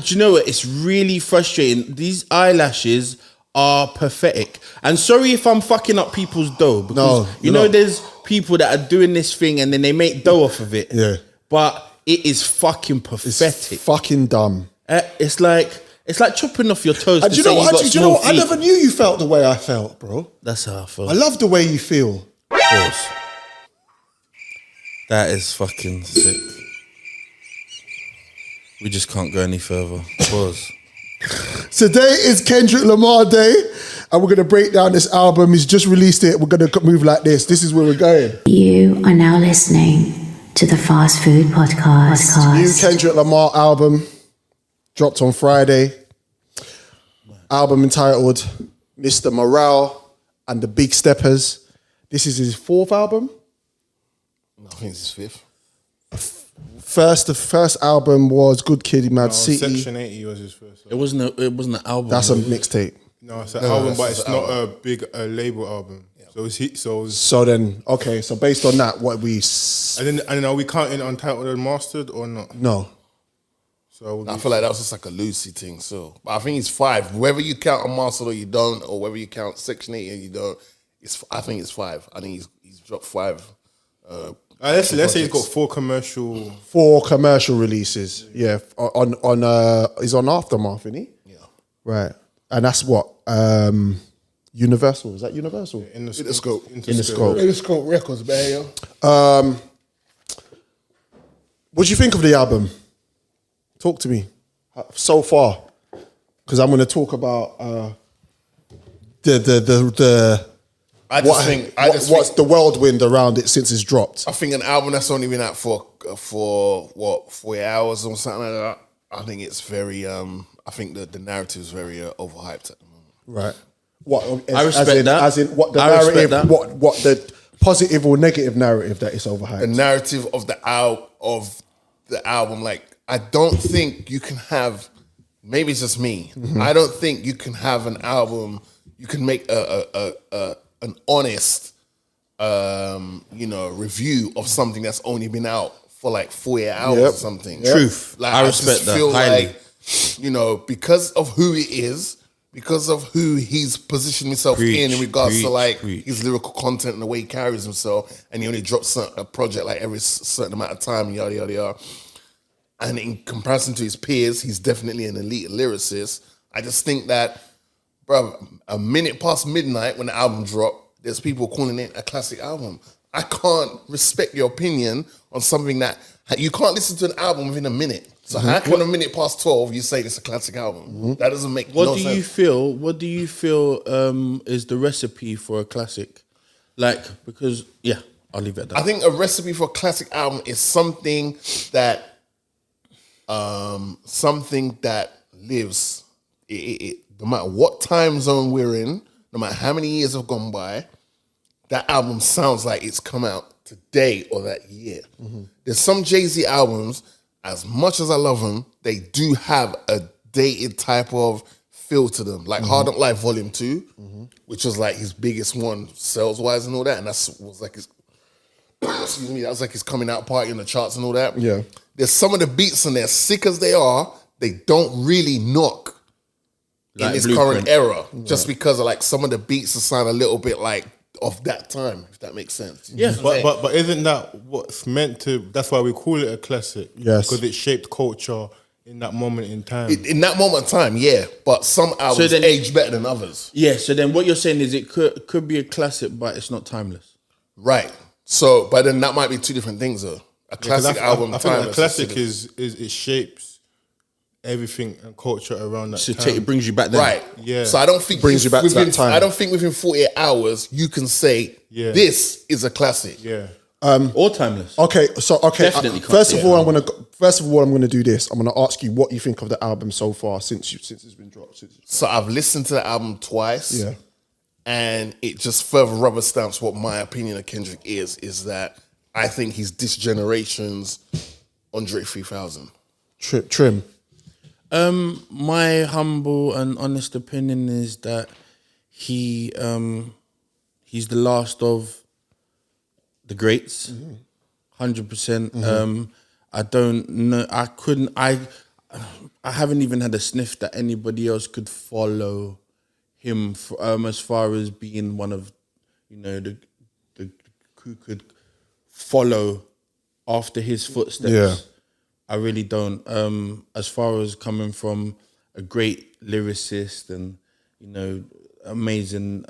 Do you know what? It's really frustrating. These eyelashes are pathetic. And sorry if I'm fucking up people's dough, because No, you you're know not. there's people that are doing this thing and then they make dough off of it. Yeah. But it is fucking It's pathetic. fucking dumb. It's like chopping off your toes. And to do you say know what? got Actually, do you know small what? I feet. never knew you felt the way I felt, bro. That's how I feel. I love the way you feel. Of course. That is fucking sick. We just can't go any further. Pause. Today is Kendrick Lamar Day, and we're gonna break down this album. He's just released it. We're gonna move like this. This is where we're going. You are now listening to the Fast Food Podcast. New Kendrick Lamar album dropped on Friday. Album entitled Mr. Morale and the Big Steppers. This is his fourth album. I think it's his fifth. The first album was Good Kid, Mad City. Section 80 was his first. It wasn't an album. That's a mixtape. No, it's an album, but it's it's an not a big label album. So it's hit. So So based on that, what we and then are we counting Untitled and Mastered or not? no. So I feel like that was just like a Lucy thing. So, but I think it's five. Whether you count a master or you don't, or whether you count Section 8 and you don't, I think it's five. I think he's dropped five. let's say he's got four commercial. 4 commercial releases. Yeah, he's on Aftermath, isn't he? Yeah. Right, and that's what Universal. Is that Universal? In the scope. In the scope. Interscope Records, man. Yo. What do you think of the album? Talk to me so far, because I'm going to talk about the what's the whirlwind around it since it's dropped. I think an album that's only been out for 4 hours or something like that. I think it's very. I think the narrative is very overhyped at the moment. Right. What I respect that. As in what the I respect narrative, that. what the positive or negative narrative that is overhyped. The narrative of the album, like I don't think you can have. Maybe it's just me. Mm-hmm. I don't think you can have an album. You can make an honest, review of something that's only been out for like 4 hours Yep. or something. Truth. Like, I just respect that feel highly. like, because of who he is, because of who he's positioned himself in regards to like his lyrical content and the way he carries himself, and he only drops a project like every certain amount of time, yada yada yada. And in comparison to his peers, he's definitely an elite lyricist. I just think that, bro, a minute past midnight when the album dropped, there's people calling it a classic album. I can't respect your opinion on something that you can't listen to an album within a minute. So how can a minute past 12 you say it's a classic album? That doesn't make no sense. What do you feel is the recipe for a classic? Like, because I'll leave it at that. I think a recipe for a classic album is something that lives. No matter what time zone we're in, no matter how many years have gone by, that album sounds like it's come out today or that year. There's some Jay-Z albums, as much as I love them, they do have a dated type of feel to them. Like Hard Knock Life Volume 2, which was like his biggest one sales-wise and all that. And was like his, excuse me, that was like his coming out party in the charts and all that. Yeah. There's some of the beats in there, sick as they are, they don't really knock Like in this Blueprint. current era. Just because of like some of the beats sound a little bit like of that time, if that makes sense. You know what I'm saying? But isn't that what's meant to? That's why we call it a classic. Yes. Because it shaped culture in that moment in time. In that moment of time, yeah. But some albums then- age better than others. Yeah, so then what you're saying is it could be a classic, but it's not timeless. Right. So, but then that might be two different things though. A classic album, I think a timeless, classic is it shapes everything and culture around that So time. it brings you back then. right. Yeah. So I don't think Brings you back to within, that time. I don't think within 48 hours you can say this is a classic. Yeah. Or timeless. Okay, so Definitely can't first say of it. all, I'm gonna do this. I'm gonna ask you what you think of the album so far since it's been dropped. So I've listened to the album twice. Yeah. And it just further rubber stamps what my opinion of Kendrick is that I think he's this generation's Andre 3000. Trim. My humble and honest opinion is that he's the last of the greats, 100%. I don't know. I haven't even had a sniff that anybody else could follow him as far as being one of, the who could follow after his footsteps. Yeah. I really don't. As far as coming from a great lyricist and amazing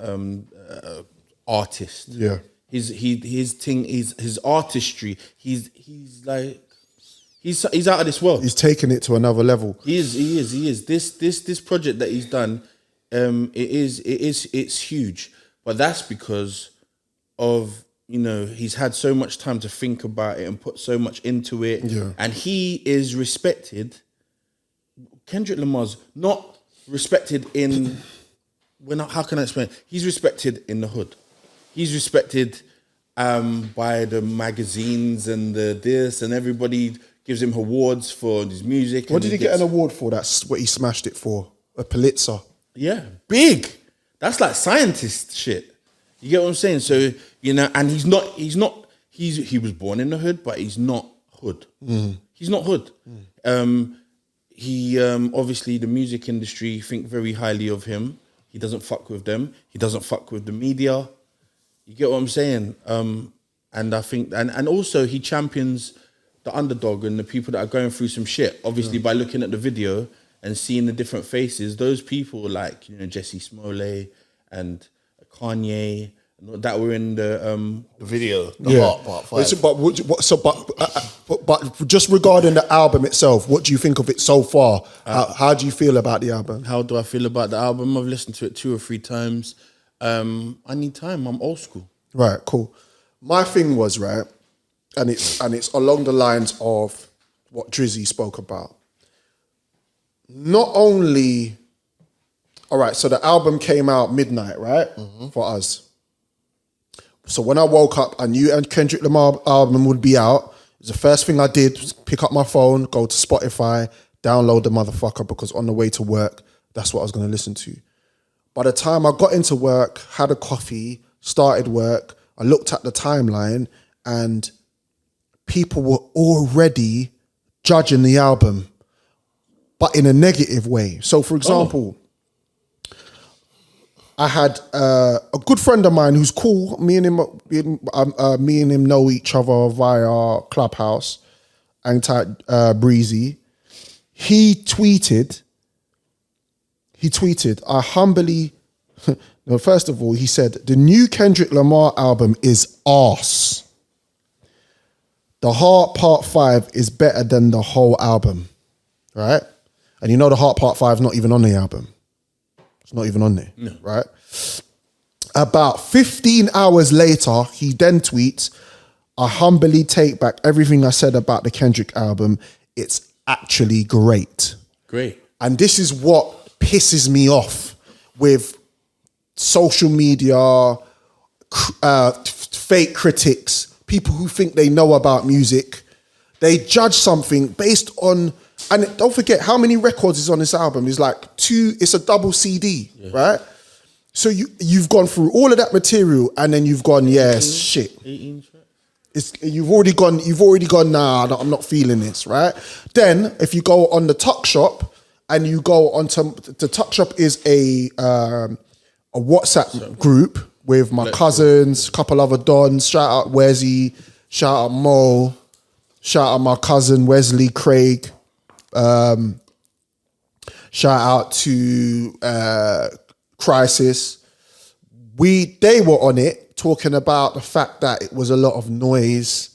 artist. Yeah. His thing is his artistry. He's out of this world. He's taken it to another level. He is. This project that he's done, it's huge. But that's because of he's had so much time to think about it and put so much into it. Yeah. And he is respected. Kendrick Lamar's not respected in how can I explain? He's respected in the hood. He's respected by the magazines and the this, and everybody gives him awards for his music. What did he get an award for? That's what he smashed it for. A Pulitzer. Yeah, big. That's like scientist shit. You get what I'm saying? So, and he was born in the hood, but he's not hood. He's not hood. He obviously the music industry think very highly of him. He doesn't fuck with them. He doesn't fuck with the media. You get what I'm saying? And I think and also he champions the underdog and the people that are going through some shit. Obviously by looking at the video and seeing the different faces, those people like Jesse Smollett and Kanye that were in the video, the Heart Part 5. But just regarding the album itself, what do you think of it so far? How do you feel about the album? How do I feel about the album? I've listened to it 2 or 3 times. I need time. I'm old school. Right, cool. My thing was right, and it's along the lines of what Drizzy spoke about. Not only, all right. So the album came out midnight, right, for us. So when I woke up, I knew Kendrick Lamar album would be out. It was the first thing I did was pick up my phone, go to Spotify, download the motherfucker because on the way to work, that's what I was going to listen to. By the time I got into work, had a coffee, started work, I looked at the timeline and people were already judging the album, but in a negative way. So for example, I had a good friend of mine who's cool. Me and him know each other via Clubhouse, Breezy. He tweeted, I humbly, no, first of all, he said, the new Kendrick Lamar album is arse. The Heart Part 5 is better than the whole album, right? And the Heart Part 5 is not even on the album. It's not even on there, right? About 15 hours later, he then tweets, I humbly take back everything I said about the Kendrick album. It's actually great. Great. And this is what pisses me off with social media, fake critics people who think they know about music, they judge something based on, and don't forget how many records is on this album. It's like 2, it's a double CD, right? So you've gone through all of that material and then you've gone, shit. 18 tracks? You've already gone, nah, I'm not feeling this, right? Then if you go on the Tuck Shop and you go onto, the Tuck Shop is a WhatsApp group with my cousins, a couple other dons, shout out Wezzy, shout out Mo, shout out my cousin Wesley Craig, shout out to Crisis. They were on it talking about the fact that it was a lot of noise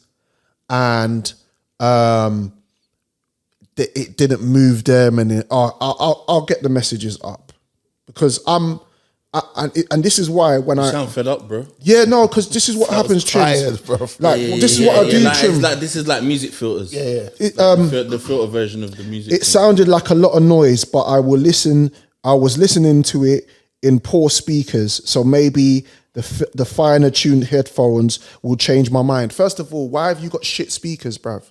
and it didn't move them, and I'll get the messages up because and this is why when You sound fed up, bro. Yeah, no, because this is what happens, Trims. bro. This is what I do, Trim. This is like music filters. Yeah. The filter version of the music. It sounded like a lot of noise, but I was listening to it in poor speakers, so maybe the finer tuned headphones will change my mind. First of all, why have you got shit speakers, bruv?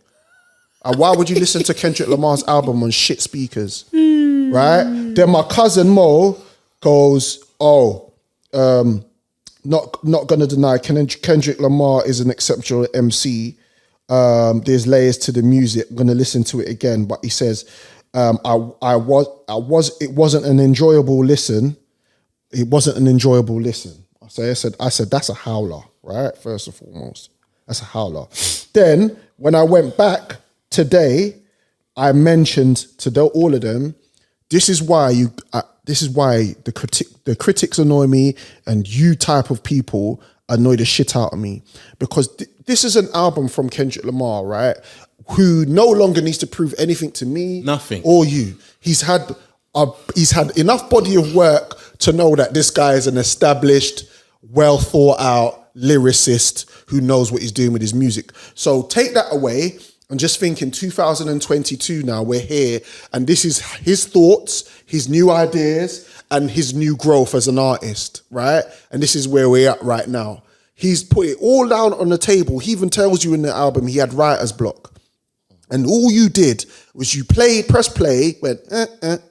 Why would you listen to Kendrick Lamar's album on shit speakers? Right? Then my cousin Mo goes, not gonna deny Kendrick Lamar is an exceptional MC. There's layers to the music. I'm gonna listen to it again, but he says, it wasn't an enjoyable listen. It wasn't an enjoyable listen. So I said, that's a howler, right? First and foremost, that's a howler. Then when I went back today, I mentioned to all of them, this is why the critics annoy me, and you type of people annoy the shit out of me, because this is an album from Kendrick Lamar, right? Who no longer needs to prove anything to me, nothing, or you. He's had enough body of work to know that this guy is an established, well thought out lyricist who knows what he's doing with his music. So take that away and just think in 2022 now, we're here, and this is his thoughts, his new ideas, and his new growth as an artist, right? And this is where we're at right now. He's put it all down on the table. He even tells you in the album he had writer's block. And all you did was you press play, went, and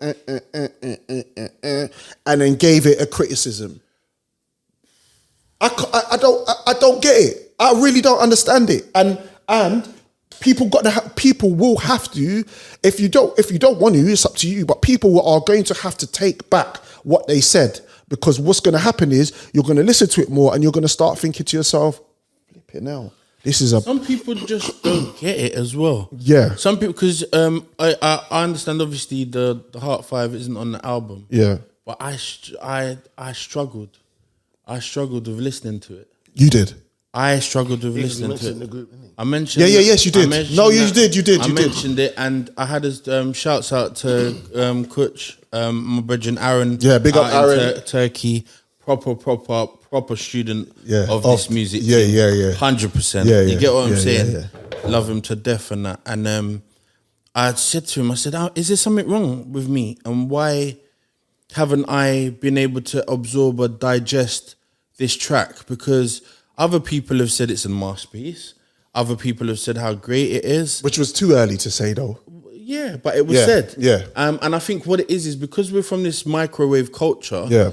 then gave it a criticism. I don't get it. I really don't understand it. And people will have to, if you don't want to, it's up to you, but people are going to have to take back what they said, because what's going to happen is you're going to listen to it more and you're going to start thinking to yourself, flipping hell. Some people just don't get it as well. Yeah. Some people, because I understand obviously the Heart 5 isn't on the album. Yeah. But I struggled. I struggled with listening to it. You did? I struggled with listening to it. The group, I mentioned it. Yes, you did. No, you did. I mentioned it, and I had a shouts out to Kutch, my brethren Aaron. Yeah, big up Aaron. Turkey. Proper student of this music. Yeah. 100%. Yeah. You get what I'm saying? Yeah. Love him to death and that. And I said to him, I said, is there something wrong with me? And why haven't I been able to absorb or digest this track? Because other people have said it's a masterpiece. Other people have said how great it is. Which was too early to say though. Yeah, but it was said. Yeah. And I think what it is because we're from this microwave culture. Yeah.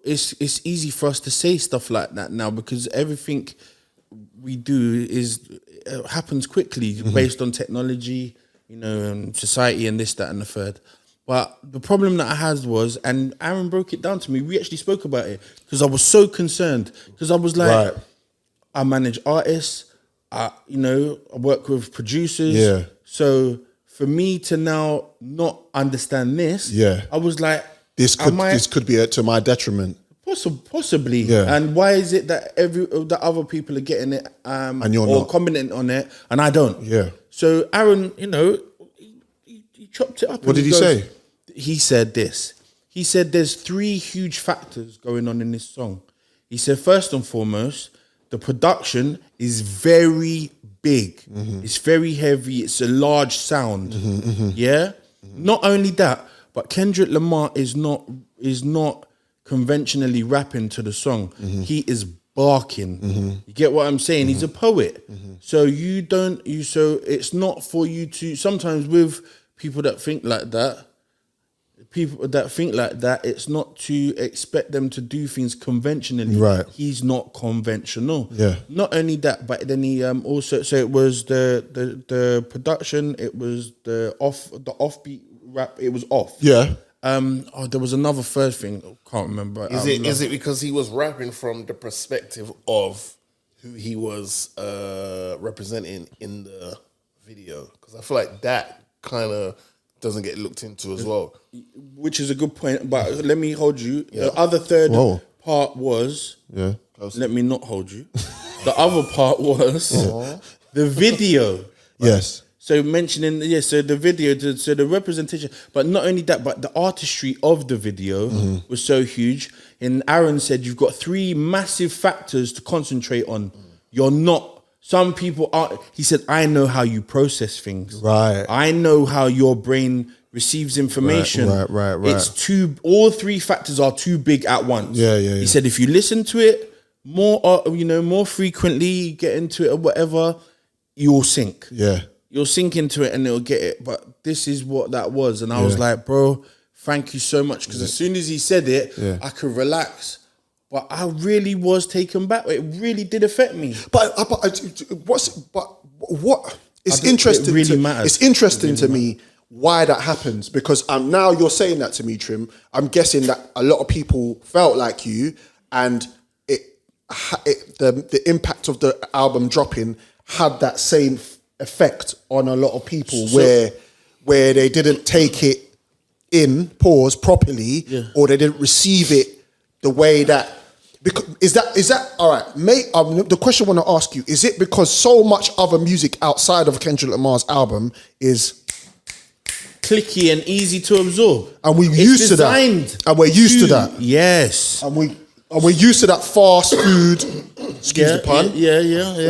It's easy for us to say stuff like that now, because everything we do happens quickly based on technology, society and this, that and the third. But the problem that I had was, and Aaron broke it down to me, we actually spoke about it, because I was so concerned, because I was like, I manage artists, I work with producers. Yeah. So for me to now not understand this, I was like, this could be to my detriment. Possibly. Yeah. And why is it that that other people are getting it and you're not commenting on it and I don't? Yeah. So Aaron, he chopped it up. What did he say? He said this. He said there's 3 huge factors going on in this song. He said first and foremost, the production is very big. Mm-hmm. It's very heavy. It's a large sound. Yeah. Not only that, but Kendrick Lamar is not conventionally rapping to the song. He is barking. You get what I'm saying? He's a poet. So so it's not for you to, sometimes with people that think like that, it's not to expect them to do things conventionally. Right. He's not conventional. Yeah. Not only that, but then he also, so it was the production, it was the offbeat rap, it was off. Yeah. There was another third thing, I can't remember. Is it because he was rapping from the perspective of who he was representing in the video? Because I feel like that kind of doesn't get looked into as well. Which is a good point, but let me hold you. The other third part was, let me not hold you. The other part was the video. Yes. So mentioning, so the video, so the representation, but not only that, but the artistry of the video was so huge. And Aaron said, you've got 3 massive factors to concentrate on. You're not, some people are, he said, I know how you process things. Right. I know how your brain receives information. Right. It's all 3 factors are too big at once. Yeah. He said, if you listen to it more frequently, get into it or whatever, you'll sink. Yeah. You'll sink into it and it'll get it. But this is what that was. And I was like, bro, thank you so much. Because as soon as he said it, I could relax. But I really was taken back. It really did affect me. But it's interesting. It really matters. It's interesting to me why that happens, because now you're saying that to me, Trim. I'm guessing that a lot of people felt like you, and the impact of the album dropping had that same effect on a lot of people, where they didn't take it in properly, or they didn't receive it the way that. Because is that all right, mate? The question I want to ask you, is it because so much other music outside of Kendrick Lamar's album is clicky and easy to absorb, and we're used to that, and we're used to that, yes, and we're used to that fast food. Excuse the pun. Yeah.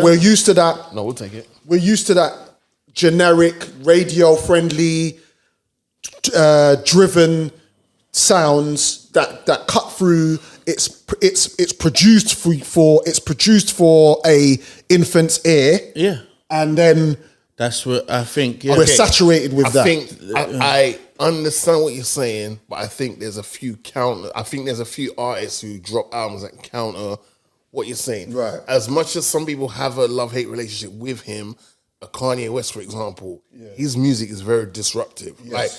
We're used to that. No, we'll take it. We're used to that generic, radio-friendly, driven sounds that cut through. It's produced for a infant's ear. Yeah, and then that's what I think. We're saturated with that. I understand what you're saying, but I think there's a few artists who drop albums that counter what you're saying. Right. As much as some people have a love-hate relationship with him, Kanye West, for example, his music is very disruptive. Yes. Like,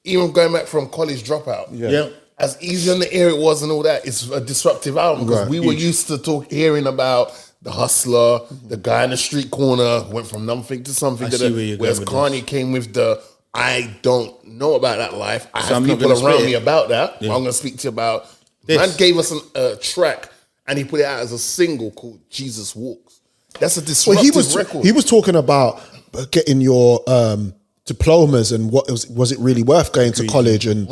even going back from College Dropout, as easy on the ear it was and all that, it's a disruptive album because we were used to hearing about the hustler, the guy in the street corner, went from nothing to something. Whereas Kanye came with the, I don't know about that life. I have people around me about that. I'm going to speak to you about. Man gave us a track and he put it out as a single called Jesus Walks. That's a disruptive record. He was talking about getting your diplomas and what was it really worth going to college and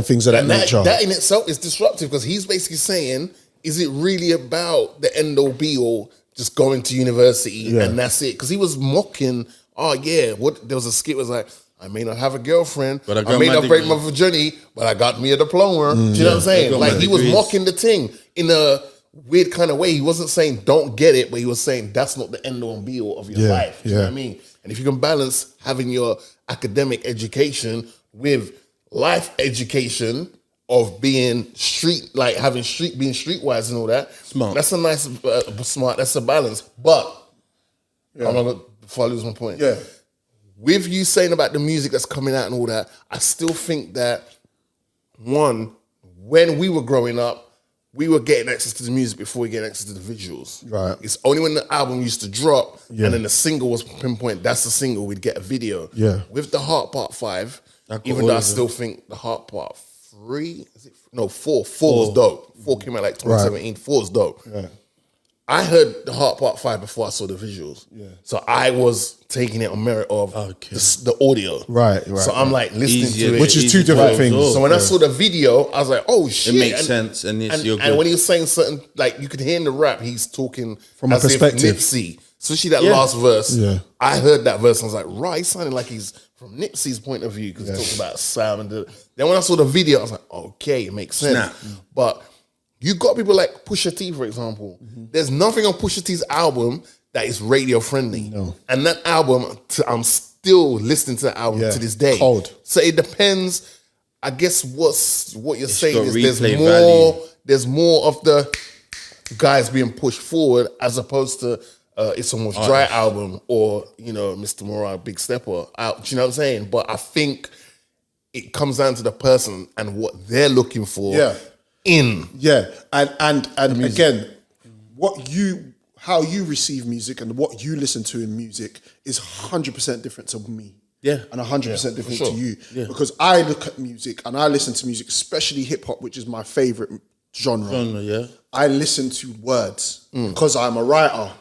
things of that nature. That in itself is disruptive because he's basically saying, is it really about the end all be all just going to university and that's it? Because he was mocking, there was a skit was like, I may not have a girlfriend, but I may not break my virginity, but I got me a diploma. Do you know what I'm saying? Like he was mocking the thing in a weird kind of way. He wasn't saying don't get it, but he was saying that's not the end all and be all of your life. Do you know what I mean? And if you can balance having your academic education with life education of being being streetwise and all that, smart. That's a nice smart. That's a balance. But I'm not gonna before I lose my point. Yeah. With you saying about the music that's coming out and all that, I still think that when we were growing up, we were getting access to the music before we get access to the visuals. Right. It's only when the album used to drop and then the single was pinpoint, that's the single, we'd get a video. Yeah. With the Heart Part 5, even though I still think the Heart Part 3, 4 was dope. 4 came out like 2017, 4 is dope. Yeah. I heard the Heart Part 5 before I saw the visuals. Yeah. So I was taking it on merit of the audio. Right. So I'm like listening to it. Which is two different things. So when I saw the video, I was like, oh shit. It makes sense. And when he was saying certain, like you could hear in the rap, he's talking from a perspective. Nipsey, especially that last verse. Yeah. I heard that verse and I was like, right, he sounded like he's from Nipsey's point of view because he talks about Sam. Then when I saw the video, I was like, okay, it makes sense. But You got people like Pusha T, for example. There's nothing on Pusha T's album that is radio friendly. No. And that album, I'm still listening to that album to this day. Cold. So it depends. I guess what you're saying got is replay there's more of the guys being pushed forward as opposed to It's Almost Dry album or, Mr. Morale, Big Stepper out. Do you know what I'm saying? But I think it comes down to the person and what they're looking for. Yeah. Yeah, and again, how you receive music and what you listen to in music is 100% different to me. Yeah. And 100% different to you. Yeah. Because I look at music and I listen to music, especially hip hop, which is my favorite genre. Yeah. I listen to words because I'm a writer,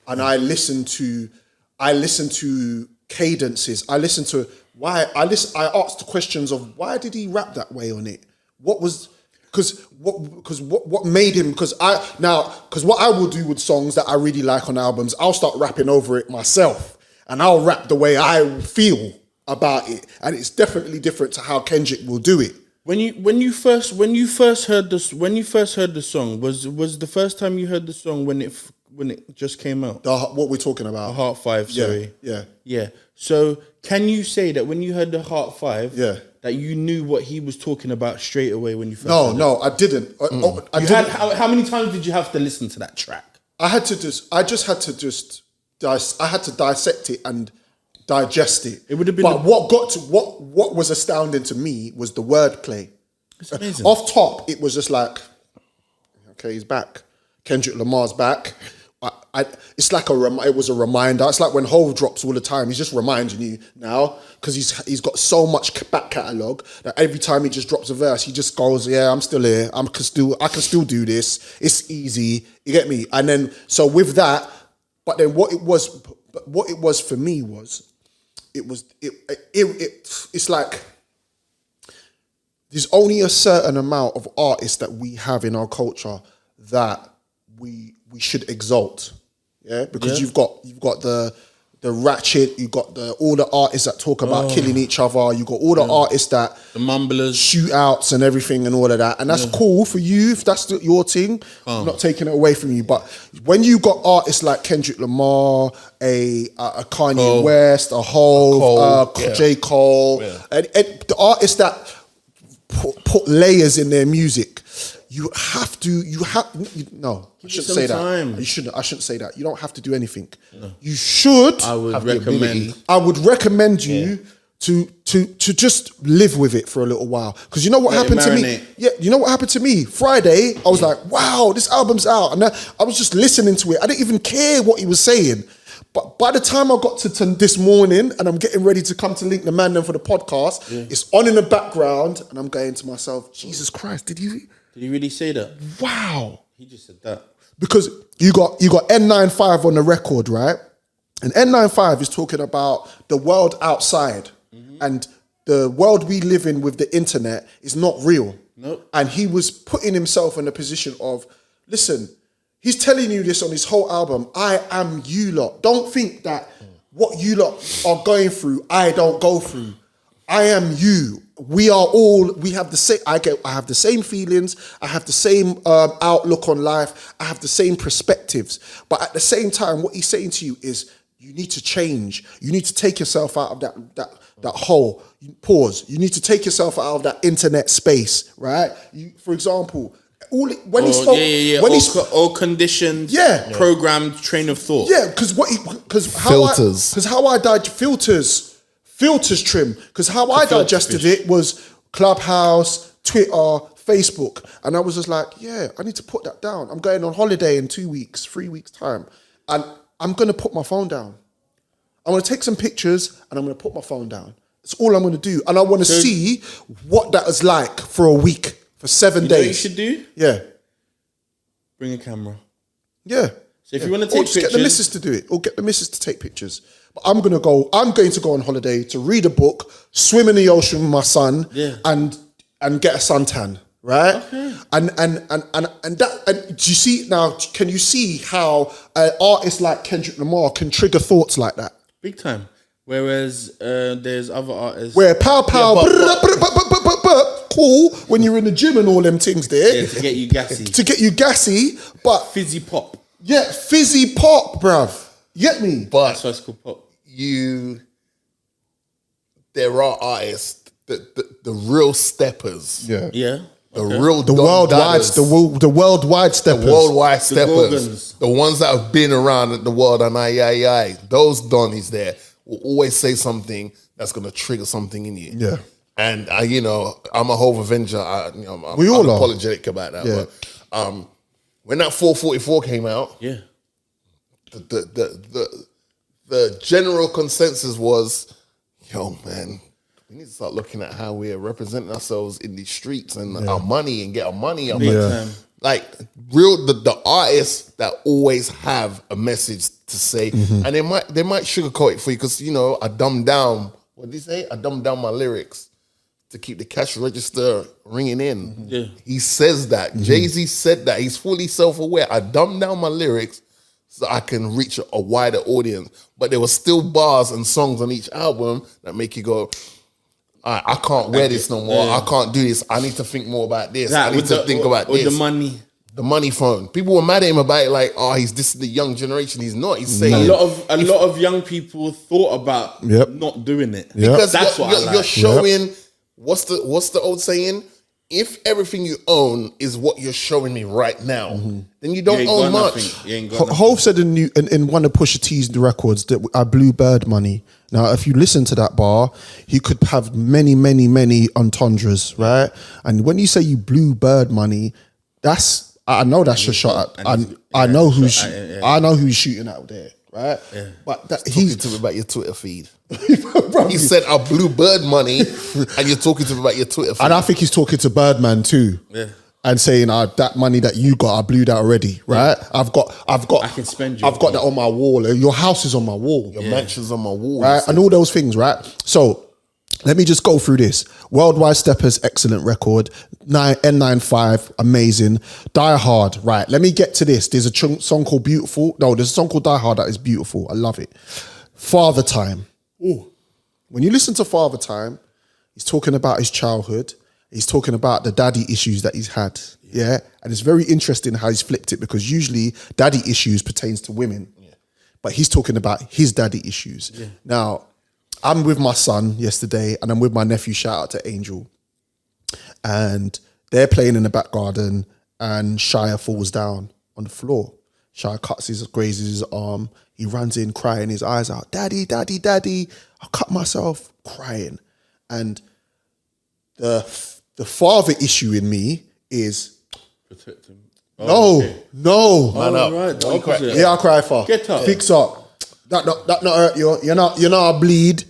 and I listen to cadences. I listen to I ask the questions of why did he rap that way on it? Because what made him? Because what I will do with songs that I really like on albums, I'll start rapping over it myself, and I'll rap the way I feel about it, and it's definitely different to how Kendrick will do it. When you first heard the song, was the first time you heard the song when it just came out? What we're talking about? Heart 5, sorry. Yeah. So can you say that when you heard the Heart 5, that you knew what he was talking about straight away when you first heard it? No, I didn't. How many times did you have to listen to that track? I had to dissect it and digest it. It would have been. But what was astounding to me was the wordplay. It's amazing. Off top, it was just like, okay, he's back. Kendrick Lamar's back. It's like it was a reminder. It's like when Hove drops all the time. He's just reminding you now because he's got so much back catalogue that every time he just drops a verse, he just goes, "Yeah, I'm still here. I can still do this. It's easy." You get me? And then so with that, but then what it was for me was, it's like there's only a certain amount of artists that we have in our culture that we should exalt, because you've got the ratchet, you got all the artists that talk about killing each other, you got all the artists that the mumblers, shootouts and everything and all of that, and that's cool for you if that's your thing. I'm not taking it away from you, but when you got artists like Kendrick Lamar, a Kanye West, a Hove, J. Cole, and the artists that put layers in their music. I shouldn't say that. I shouldn't say that. You don't have to do anything. No. You should. I would recommend you to just live with it for a little while. Because you know what happened to me? Yeah, you know what happened to me? Friday, I was like, wow, this album's out. And I was just listening to it. I didn't even care what he was saying. But by the time I got to this morning and I'm getting ready to come to link the man then for the podcast, it's on in the background and I'm going to myself, Jesus Christ, did he really say that? Wow. He just said that. Because you got N95 on the record, right? And N95 is talking about the world outside. And the world we live in with the internet is not real. Nope. And he was putting himself in a position of, listen, he's telling you this on his whole album, I am you lot. Don't think that what you lot are going through, I don't go through. I am you. We have the same, I have the same feelings, I have the same outlook on life, I have the same perspectives. But at the same time, what he's saying to you is, you need to change. You need to take yourself out of that hole. Pause. You need to take yourself out of that internet space, right? For example, when he spoke, all conditioned, programmed train of thought. Yeah, filters trim. Because how I digested it was Clubhouse, Twitter, Facebook, and I was just like, yeah, I need to put that down. I'm going on holiday in 3 weeks time, and I'm gonna put my phone down. I'm gonna take some pictures and I'm gonna put my phone down. That's all I'm gonna do, and I want to see what that is like for a week. For 7 days. Know what you should do? Yeah. Bring a camera. Yeah. So if you want to take pictures, get the missus to do it, or get the missus to take pictures. But I'm going to go on holiday to read a book, swim in the ocean with my son, and get a suntan, right? Okay. And do you see now? Can you see how an artist like Kendrick Lamar can trigger thoughts like that? Big time. Whereas there's other artists where pow, cool when you're in the gym and all them things there. Yeah, to get you gassy. To get you gassy, but Fizzy pop. yeah, fizzy pop, bruv. You get me? But That's why it's called pop. there are artists, the real steppers. Yeah. Yeah. The real The Don worldwide, Dadders, the worldwide steppers. the worldwide Gorgons. steppers, the ones that have been around the world and those Donnies there will always say something that's gonna trigger something in you. Yeah. And I'm a Hove Avenger. We all I'm are. apologetic about that. Yeah. But when that 444 came out, Yeah. the general consensus was, yo, man, we need to start looking at how we're representing ourselves in these streets and our money and get our money up. Yeah. Like the artists that always have a message to say, and they might sugarcoat it for you because I dumbed down. What did he say? I dumbed down my lyrics to keep the cash register ringing in. Yeah. He says that. Jay-Z said that. He's fully self-aware. I dumbed down my lyrics so I can reach a wider audience. But there were still bars and songs on each album that make you go, I can't wear this no more. Yeah. I can't do this. I need to think more about this. That, I need to think about with this. the money. The money phone. People were mad at him about it, like, he's this the young generation. He's not. He's saying A lot of young people thought about not doing it. because That's what I like. you're showing. What's the old saying? If everything you own is what you're showing me right now, then you don't own much. Nothing. You ain't got nothing. Hove said in one of Pusha T's records that I blew bird money. Now, if you listen to that bar, he could have many, many, many entendres, right? And when you say you blew bird money, I know that's your shot. I know who's shooting out there, right? Yeah. But He's talking to me about your Twitter feed. He said, I blew bird money, and you're talking to me about your Twitter feed. And I think he's talking to Birdman too. Yeah. And saying, that money that you got, I blew that already, right? Yeah. I've got I can spend you. I've got that on my wall. Your house is on my wall. Your mansion's on my wall. Right? And all those things, right? So let me just go through this. Worldwide Steppers, excellent record. N95, amazing. Die Hard, right? Let me get to this. There's a song called Beautiful. No, there's a song called Die Hard that is beautiful. I love it. Father Time. Ooh. When you listen to Father Time, he's talking about his childhood. He's talking about the daddy issues that he's had. Yeah. And it's very interesting how he's flipped it because usually daddy issues pertains to women. Yeah. But he's talking about his daddy issues. Yeah. Now, I'm with my son yesterday and I'm with my nephew, shout out to Angel. And they're playing in the back garden and Shia falls down on the floor. Shia grazes his arm. He runs in crying his eyes out. Daddy, daddy, daddy. I cut myself crying. And the father issue in me is Protect him. no. Man up. Right, the opposite. Yeah, I cry for. Get up. Fix up. That not hurt you. You're not a bleed.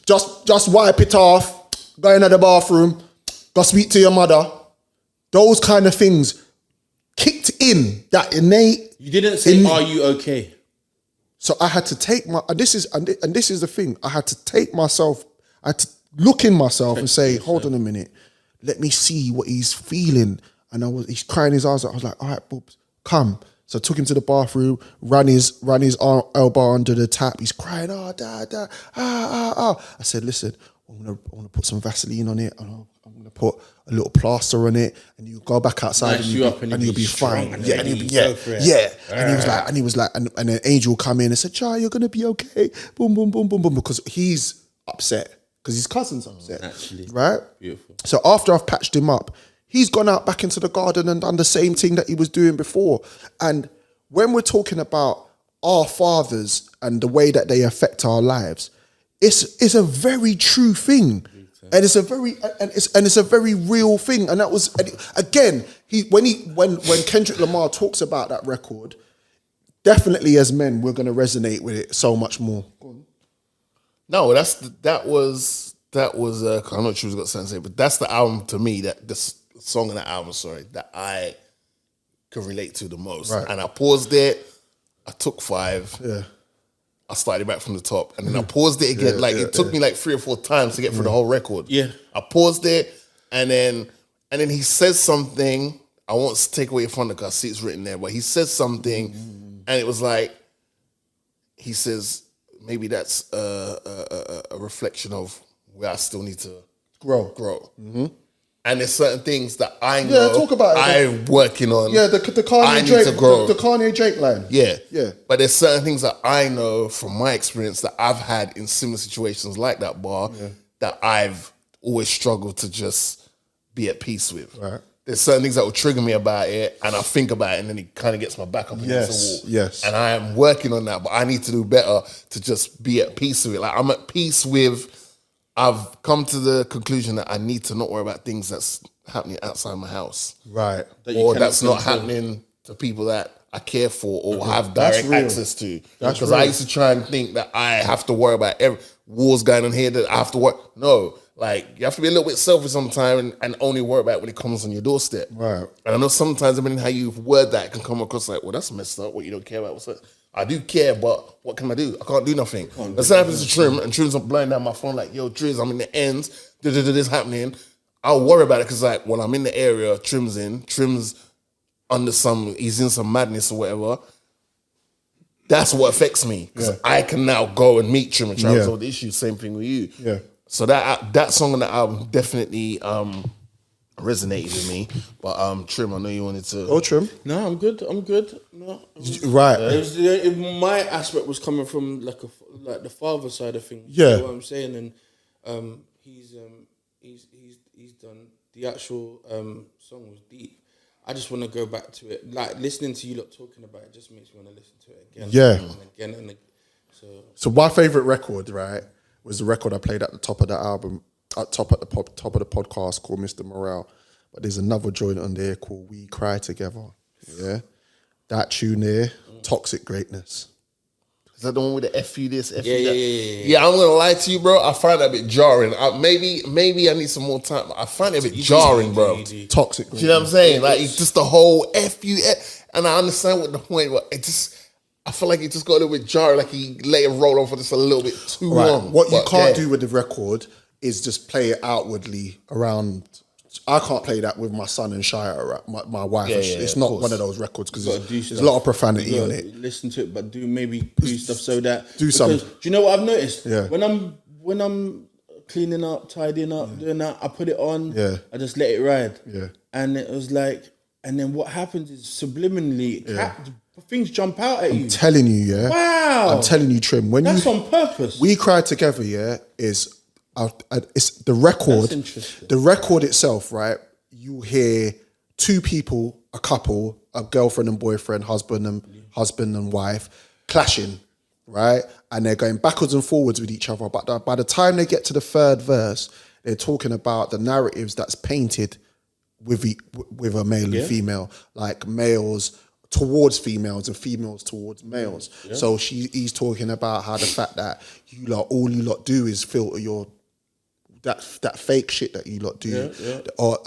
Just wipe it off. Go into the bathroom. Go speak to your mother. Those kind of things kicked in that innate. You didn't say, "Are you okay?" So I had to take this is the thing. I had to take myself. I had to look in myself and say, "Hold on a minute. Let me see what he's feeling." And he's crying his eyes out. I was like, "All right, Boobs, come." So I took him to the bathroom, ran his elbow under the tap. He's crying, dad, I said, listen, I'm gonna put some Vaseline on it. I'm gonna put a little plaster on it, and you go back outside Nice and you'll be fine. strong, Yeah, and and you'll be go for it. yeah. And he was like, and an angel come in and said, Chai, you're gonna be okay. Boom, boom, boom, boom, boom, because he's upset because his cousin's upset. Naturally. Right? Beautiful. So after I've patched him up, he's gone out back into the garden and done the same thing that he was doing before. And when we're talking about our fathers and the way that they affect our lives, it's a very true thing. And it's a very real thing. And that was, again, when Kendrick Lamar talks about that record, definitely as men, we're going to resonate with it so much more. No, that was I'm not sure who's got something to say, but that's the album to me, the song on that album, that I could relate to the most. Right. And I paused it, I took 5, Yeah. I started back from the top, and then I paused it again. It took me like 3 or 4 times to get through the whole record. Yeah. I paused it, and then he says something. I won't take away from it because I see it's written there, but he says something, and it was like, he says, maybe that's a reflection of where I still need to grow. Mm-hmm. And there's certain things that I know. Yeah, talk about it. I'm working on. Yeah, the Kanye I Drake, need to grow. the Kanye Drake line. Yeah. Yeah. But there's certain things that I know from my experience that I've had in similar situations like that bar that I've always struggled to just be at peace with. Right. There's certain things that will trigger me about it, and I think about it, and then it kind of gets my back up against the wall. Yes. And I am working on that, but I need to do better to just be at peace with it. Like I'm at peace with. I've come to the conclusion that I need to not worry about things that's happening outside my house, Right. or that's not happening to people that I care for or have direct access to. Because I used to try and think that I have to worry about every wars going on here that I have to work. No, like you have to be a little bit selfish sometimes and only worry about it when it comes on your doorstep. Right. And I know sometimes, depending on how you word that, it can come across like, well, that's messed up. What you don't care about? What's that? I do care, but what can I do? I can't do nothing. That's what happens to Trim, and Trim's not blowing down my phone like, yo, Driz, I'm in the ends. This happening. I'll worry about it because like when I'm in the area, Trim's under he's in some madness or whatever. That's what affects me because I can now go and meet Trim and try to resolve the issue. Same thing with you. Yeah. So that song on the album definitely resonated with me. But Trim, I know you wanted to. Oh, Trim. No, I'm good. No, Right. My aspect was coming from like the father side of things. Yeah. You know what I'm saying, and he's done the actual song was deep. I just want to go back to it. Like listening to you lot talking about it just makes me want to listen to it again. Yeah. And again and again. So my favorite record, right, was the record I played at the top of the album, top of the podcast called Mr. Morale. But there's another joint on there called We Cry Together. Yeah. That tune there, Toxic Greatness. Is that the one with the F you this, F Yeah, you that? yeah. Yeah, I'm gonna lie to you, bro. I find that a bit jarring. Maybe I need some more time. I find it a bit jarring, bro. Toxic Do you know what I'm saying? Like it's just the whole F you, and I understand what the point was. I feel like it just got a little bit jarring. Like he let it roll on for just a little bit too long. What you can't do with the record is just play it outwardly around. I can't play that with my son and Shia, my wife. It's not one of those records because there's a lot of profanity in it. Listen to it, but maybe do stuff so that some. Do you know what I've noticed? Yeah. When I'm cleaning up, tidying up, doing that, I put it on. Yeah. I just let it ride. Yeah. And it was like, and then what happens is subliminally, things jump out at you. I'm telling you, yeah. Wow. I'm telling you, Trim. That's on purpose. We Cry Together, yeah, is it's the record. That's interesting. The record itself, right? You hear two people, a couple, a girlfriend and boyfriend, husband and wife, clashing, right? And they're going backwards and forwards with each other. But by the time they get to the third verse, they're talking about the narratives that's painted with a male and female, like males towards females and females towards males. Yeah. So he's talking about how the fact that all you lot do is filter your that fake shit that you lot do, or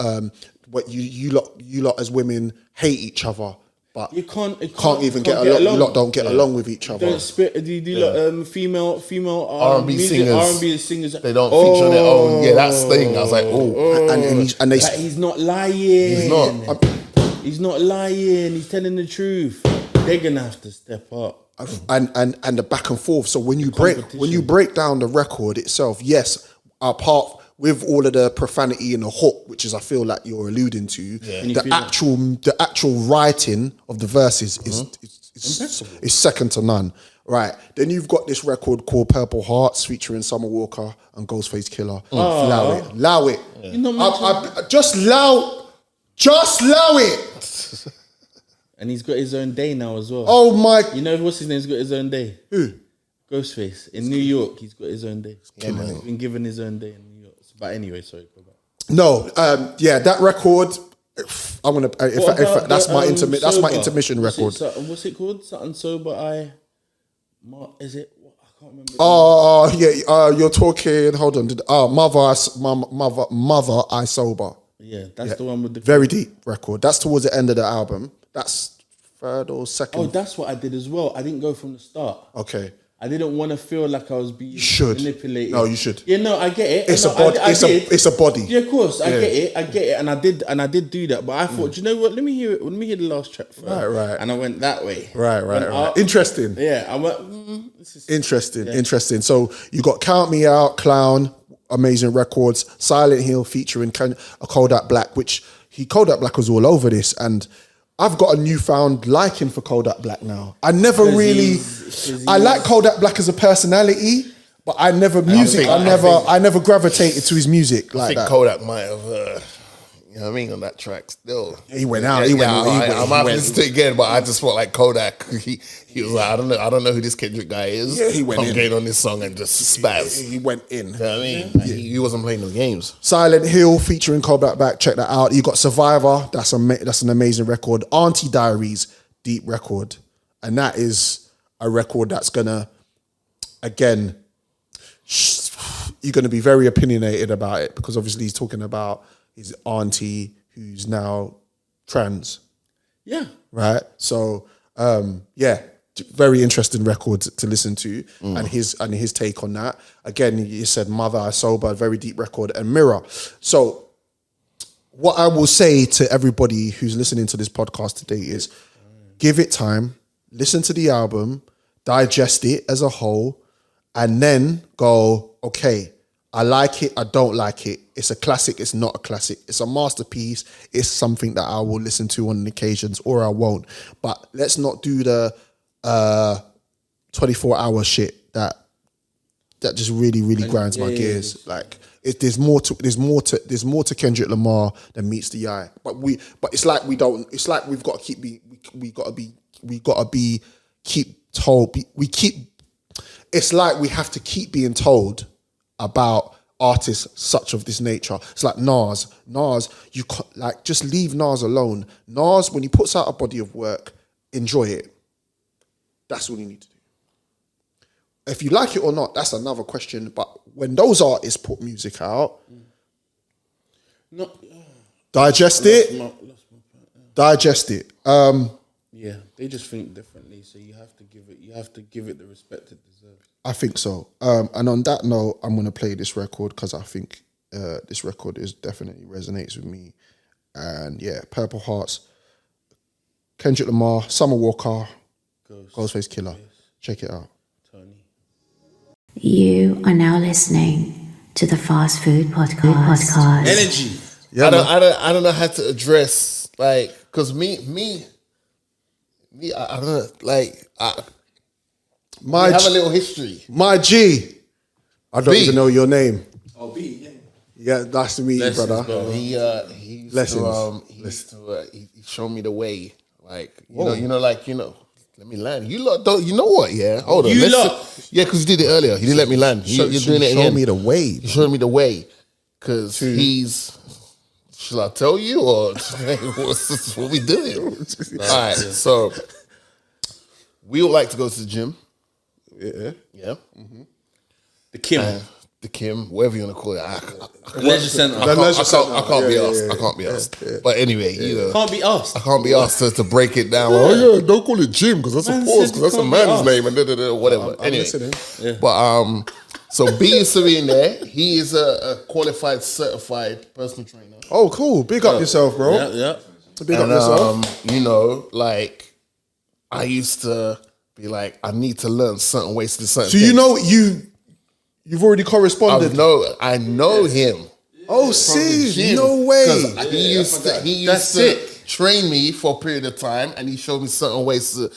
what you lot as women hate each other, but you can't even get along. You lot don't get along with each other. Female R&B singers, they don't feature on their own. Yeah, that's the thing. I was like, and he's not lying. He's not lying. He's telling the truth. They're gonna have to step up. And the back and forth. So when you break down the record itself, yes, apart with all of the profanity and the hook, which is I feel like you're alluding to, the actual writing of the verses is second to none. Right. Then you've got this record called Purple Hearts featuring Summer Walker and Ghostface Killer. Allow it. Just allow it. And he's got his own day now as well. Oh my! You know what's his name's got his own day? Who? Ghostface in New York. He's got his own day. Yeah, man. He's been given his own day in New York. But anyway, sorry. Go back. No, that record. I'm gonna. That's my intermission record. What's it called? Something sober. Is it? I can't remember. Oh yeah. You're talking. Hold on. Mother I Sober. Yeah, that's the one with the very deep record. That's towards the end of the album. That's third or second. Oh, that's what I did as well. I didn't go from the start. Okay. I didn't want to feel like I was being manipulated. No, you should. Yeah, no, I get it. It's a body. It's a body. Yeah, of course, I get it, and I did do that. But I thought, do you know what? Let me hear it. Let me hear the last track first. Right. And I went that way. Right. Interesting. Yeah, I went. Interesting. So you got Count Me Out, Clown, amazing records. Silent Hill featuring Kodak Black, which Kodak Black was all over this, and I've got a newfound liking for Kodak Black now. I never really, I like Kodak Black as a personality, but I never gravitated to his music like that. I think Kodak might have, you know what I mean, on that track still. He went out. I might listen to it again, but I just felt like Kodak. He was like, I don't know who this Kendrick guy is. Yeah, he went in. I'm getting on this song and just spaz. He went in. You know what I mean? He wasn't playing no games. Silent Hill featuring Kodak Black. Check that out. You got Survivor. That's an amazing record. Auntie Diaries, deep record, and that is a record that's gonna, again, you're gonna be very opinionated about it because obviously he's talking about his auntie who's now trans. Yeah. Right. So very interesting record to listen to, and his take on that. Again, you said Mother I Sober, very deep record, and Mirror. So what I will say to everybody who's listening to this podcast today is give it time, listen to the album, digest it as a whole, and then go, okay, I like it, I don't like it. It's a classic, it's not a classic. It's a masterpiece. It's something that I will listen to on occasions or I won't. But let's not do the 24-hour shit that just really, really grinds my gears. Like there's more to Kendrick Lamar than meets the eye. But it's like we've got to keep told. It's like we have to keep being told about artists such of this nature. It's like Nas, you like just leave Nas alone. Nas, when he puts out a body of work, enjoy it. That's all you need to do. If you like it or not, that's another question. But when those artists put music out, digest it. Digest it. Yeah, they just think differently, so you have to give it the respect it deserves. I think so. And on that note, I'm going to play this record because I think this record definitely resonates with me. And yeah, Purple Hearts, Kendrick Lamar, Summer Walker, Ghostface Killer. Check it out. Tony. You are now listening to the Fast Food Podcast. Energy. Yeah, I don't know how to address, like, because me, I don't know, like, we have a little history. My G. I don't even know your name. Oh, B, yeah. Yeah, nice to meet you, brother. He showed me the way. Like, let me land. You lot don't, you know what, yeah? Hold on. Yeah, because you did it earlier. He didn't let me land. You're doing it again. Show me the way. He showed me the way. Because should I tell you or what's what we doing? All right, so we would like to go to the gym. Yeah. Mm-hmm. The Kim, whatever you want to call it. Leisure Centre. I can't be asked. I can't be asked. But anyway, can't be asked. I can't be asked to break it down. Don't call it gym because that's a pause because that's a man's name and whatever. Anyway, but so B used to be in there. He is a qualified, certified personal trainer. Oh, cool! Big up yourself, bro. Yeah. Big up yourself. Like I used to be like, I need to learn certain ways to do certain things. So you've already corresponded. I know him. Oh, see, no way. He used to train me for a period of time, and he showed me certain ways to,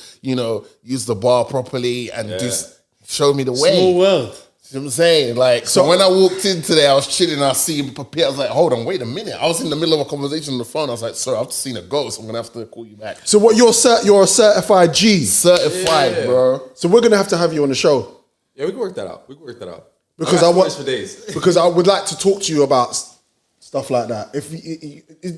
use the bar properly and just showed me the way. Small world. You know what I'm saying? Like, so when I walked in today, I was chilling and I see him prepare. I was like, hold on, wait a minute. I was in the middle of a conversation on the phone. I was like, sir, I've seen a ghost. I'm going to have to call you back. So what, you're a certified G? Certified, bro. So we're going to have you on the show. Yeah, we can work that out. Because because I would like to talk to you about stuff like that. If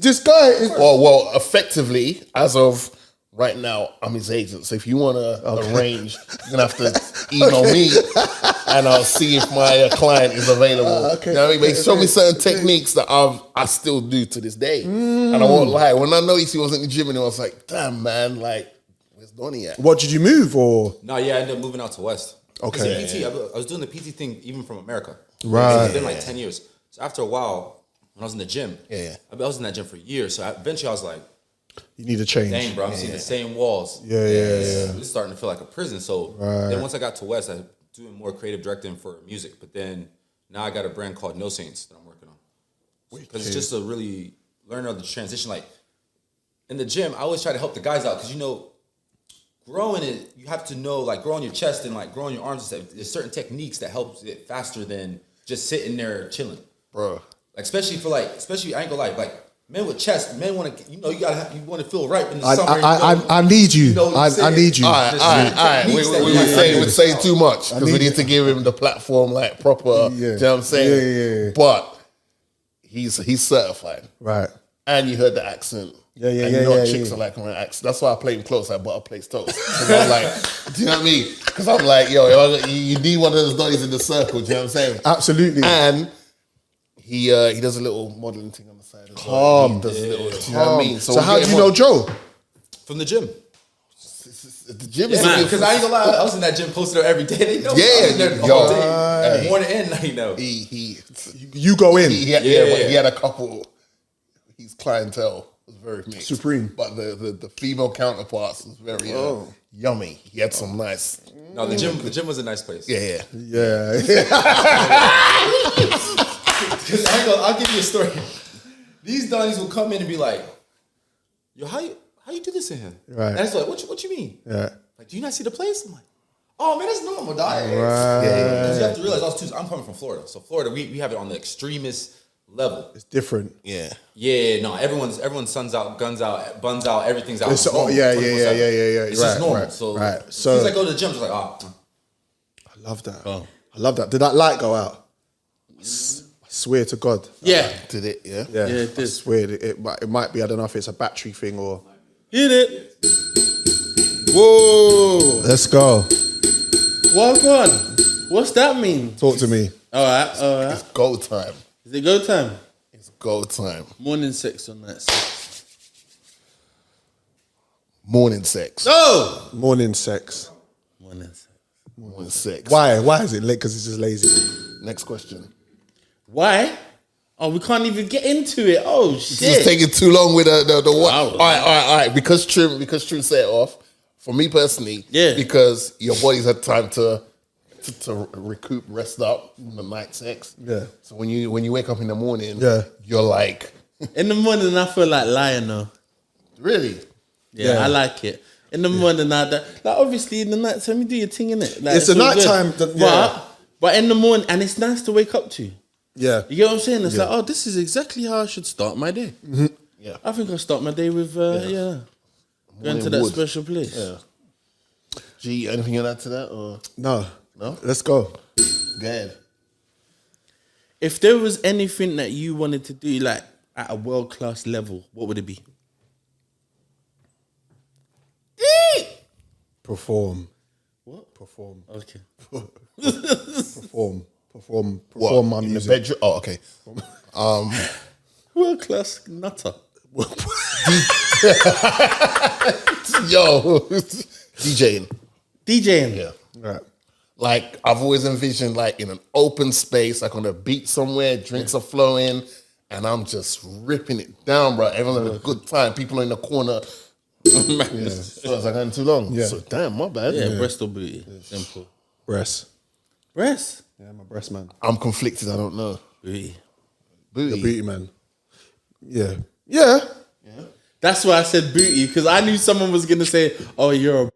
this guy is... Well, effectively, as of right now, I'm his agent. So if you want to arrange, you're going to have to email me and I'll see if my client is available. You know what I mean? But he showed me certain techniques that I still do to this day. And I won't lie. When I noticed he was in the gym and I was like, damn, man, like, where's Donnie at? What, did you move or? No, yeah, I ended up moving out to West. Okay. PT, I was doing the PT thing even from America. Right. It's been like 10 years. So after a while, when I was in the gym, I was in that gym for years. So eventually I was like, you need a change. Dang, bro, I'm seeing the same walls. Yeah. It's starting to feel like a prison. So then once I got to West, I was doing more creative directing for music. But then Now I got a brand called No Saints that I'm working on. Because it's just a really learning of the transition. Like in the gym, I always try to help the guys out because growing it, you have to know like growing your chest and like growing your arms and stuff. There's certain techniques that helps it faster than just sitting there chilling, bro. Like especially I ain't gonna lie, like men with chest, men want to, you want to feel right in the summer. I need you. I need you. All right. We're saying too much because we need to give him the platform like proper. You know what I'm saying? Yeah. But he's certified, right? And you heard the accent. Chicks are like my accent. That's why I play him close like butter place toast. I'm like, do you know what I mean? Because I'm like, you need one of those dollies in the circle. Do you know what I'm saying? Absolutely. And he does a little modeling thing on the side as well. He does a little, do you know what I mean? So how do you know Joe? From the gym. The gym is because I ain't gonna lie, I was in that gym posted every day. They know I was in there all day. Morning and night, You go in. He had a couple. His clientele was very mixed. Supreme. But the female counterparts was very yummy. He had some nice. No, the gym was a nice place. Yeah. Because I'll give you a story. These donnies will come in and be like, yo, how you do this in here? Right. And it's like, what you mean? Yeah. Like, do you not see the place? I'm like, oh man, that's normal, dog. Right. Because you have to realize I'm coming from Florida. So Florida, we have it on the extremist level. It's different. Yeah, no, everyone's sun's out, guns out, buns out, everything's out. It's yeah. It's just normal. So as soon as I go to the gym, it's like, I love that. I love that. Did that light go out? I swear to God. Yeah. Did it? Yeah. Yeah, it did. I swear it might be. I don't know if it's a battery thing or. Hit it. Whoa. Let's go. Well done. What's that mean? Talk to me. All right. It's go time. Is it go time? It's go time. Morning sex or night sex? Morning sex. Oh! Morning sex. Morning sex. Why? Why is it late? Because it's just lazy. Next question. Why? Oh, we can't even get into it. Oh, shit. It's taking too long with the what? Wow. All right. Because True set it off. For me personally, because your body's had time to recoup, rest up from the night sex. Yeah. So when you wake up in the morning, you're like, In the morning, I feel like lying, though. really? Yeah, I like it. In the morning, obviously in the night time, you do your thing, innit? Like, It's the all night good. time. But in the morning, and it's nice to wake up to. Yeah. You get what I'm saying? It's like, oh, this is exactly how I should start my day. Mm-hmm. Yeah. I think I'll start my day with, going to that special place. Yeah. G, anything you add to that? Or? No. No? Let's go. Go ahead. If there was anything that you wanted to do, like, at a world-class level, what would it be? Perform. What? Perform. Okay. Perform What? my In music. the bedroom? Oh, okay. World-class nutter. Yo, DJing. DJing. Yeah. Right. Like, I've always envisioned, like, in an open space, like on a beach somewhere, drinks are flowing, and I'm just ripping it down, bro. Everyone's having a good time. People are in the corner. So it's like going too long. Yeah. So, damn, my bad. Yeah, breast or booty. Simple. Breast. Breast? Yeah, my breast man. I'm conflicted. I don't know. Booty. Booty. The booty man. Yeah. Yeah. That's why I said booty, because I knew someone was going to say, oh, you're a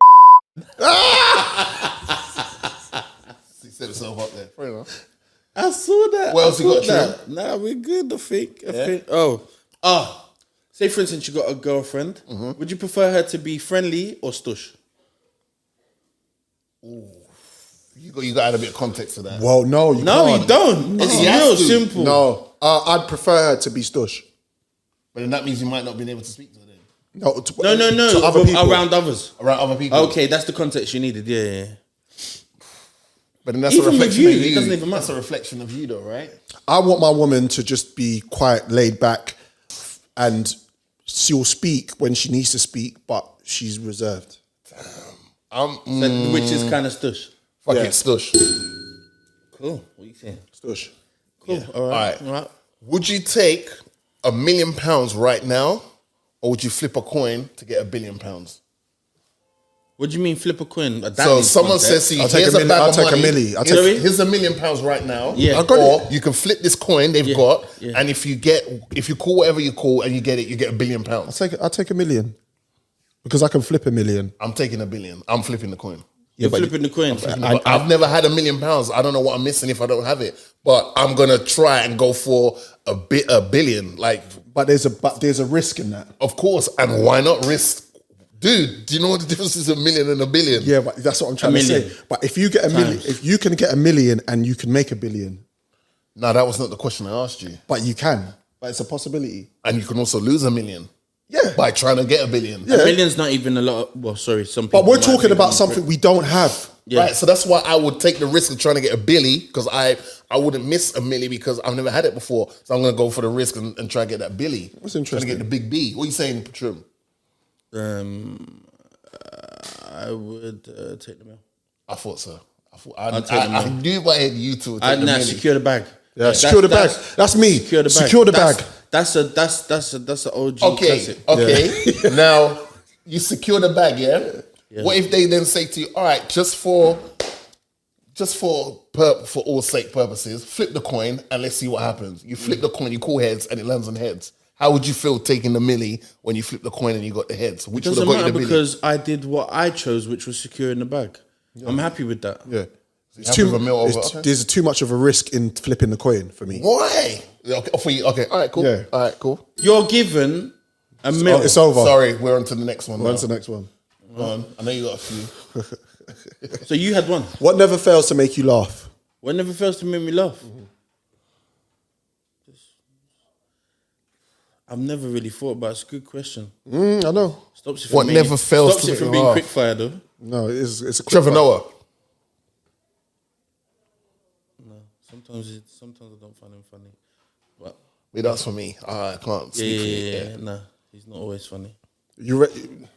He set himself up there. Fair enough. I saw that. What else you got, that. Nah, we're good, I think. Say, for instance, you got a girlfriend. Mm-hmm. Would you prefer her to be friendly or stush? You got to add a bit of context to that. Well, no, you No, can't. you don't. It's You have real to. simple. No. I'd prefer her to be stush. But then that means you might not be able to speak to her then. No. No. To other people. Around others. Around other people. Okay, that's the context you needed. Yeah. But then that's Even a with reflection you, of it you. doesn't even That's a matter. reflection of you though, right? I want my woman to just be quite laid back, and she'll speak when she needs to speak, but she's reserved. Which is kind of stush. Fuck Yeah. it, stush. Cool. What you saying? Stush. Cool. Yeah. All right. All right. Would you take £1 million right now, or would you flip a coin to get £1 billion? What do you mean flip a coin? So someone says to you, here's a bag of money. Here's £1 million right now. Yeah. Or you can flip this coin they've got, and if you call whatever you call and you get it, you get £1 billion. I'll take £1 million. Because I can flip £1 million. I'm taking $1 billion. I'm flipping the coin. You're flipping the coin. I've never had £1 million. I don't know what I'm missing if I don't have it. But I'm gonna try and go for a billion. But there's a risk in that. Of course. And why not risk? Dude, do you know what the difference is $1 million and $1 billion? Yeah, but that's what I'm trying to say. But if you get $1 million, if you can get $1 million and you can make $1 billion. No, that was not the question I asked you. But you can. But it's a possibility. And you can also lose $1 million. Yeah. By trying to get $1 billion. Yeah. $1 million's not even a lot some people. But we're talking about something we don't have. Yeah. Right, so that's why I would take the risk of trying to get $1 billion, because I wouldn't miss $1 million because I've never had it before. So I'm going to go for the risk and try to get that $1 billion. That's interesting. Trying to get the big B. What are you saying, Patrum? I would take the mill. I thought so. I knew by head you two would take the million. Secure the bag. Yeah, secure the bag. That's me. Secure the bag. That's an OG classic. Okay. Now you secure the bag, yeah? What if they then say to you, all right, just for all sake purposes, flip the coin and let's see what happens. You flip the coin, you call heads, and it lands on heads. How would you feel taking the milli when you flip the coin and you got the heads? Which would have got you the milli? Because I did what I chose, which was securing the bag. Yeah. I'm happy with that. Yeah. There's too much of a risk in flipping the coin for me. Why? Okay, for you. Okay, all right, cool. Yeah. All right, cool. You're given a mill. It's over. Sorry, we're on to the next one. We're on to the next one. Go on. I know you got a few. So you had one. What never fails to make you laugh? What never fails to make me laugh? I've never really thought about it. It's a good question. I know. Stops it What never fails to it from being quickfire though. No, it's a quick Trevor fire. Noah. No, sometimes I don't find him funny. But That's for me. I can't speak for you. yeah. Nah, he's not always funny. Taking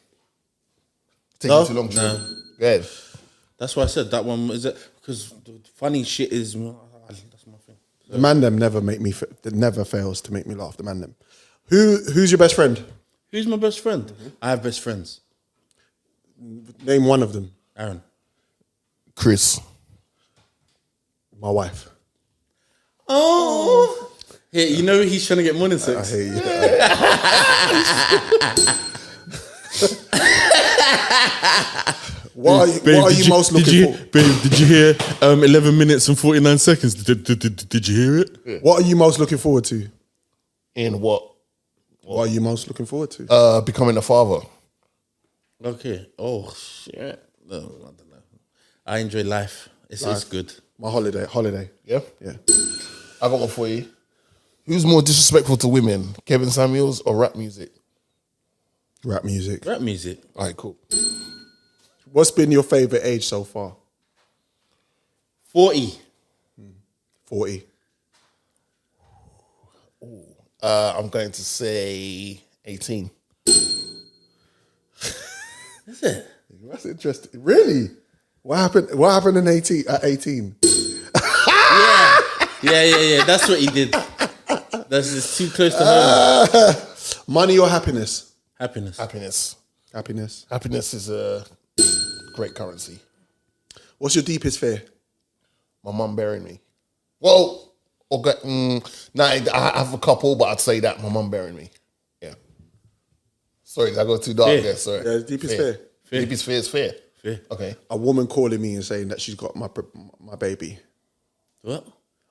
too long. No. Go ahead. That's why I said that one is it because the funny shit is that's my thing. The man them never make me. That never fails to make me laugh. The man them. Who's your best friend? Who's my best friend? I have best friends. Name one of them. Aaron. Chris. My wife. Oh. Yeah, you know he's trying to get more than sex. I hear you. What are you most looking for? Babe, did you hear 11 minutes and 49 seconds? Did you hear it? Yeah. What are you most looking forward to? In what? What are you most looking forward to? Becoming a father. Okay. Oh shit. No, I don't know. I enjoy life. It's good. My holiday. Yeah? Yeah. I got one for you. Who's more disrespectful to women, Kevin Samuels or rap music? Rap music. Rap music. All right, cool. What's been your favorite age so far? 40. 40. I'm going to say 18. Is it? That's interesting. Really? What happened in 18 at 18? Yeah. That's what he did. That's just too close to home. Money or happiness? Happiness. Happiness is a great currency. What's your deepest fear? My mum burying me. Well, okay, I have a couple, but I'd say that my mum burying me. Yeah. Sorry, did I go too dark there? Sorry. Yeah, deepest fear. Deepest fear is fear. Fear. Okay. A woman calling me and saying that she's got my baby. What?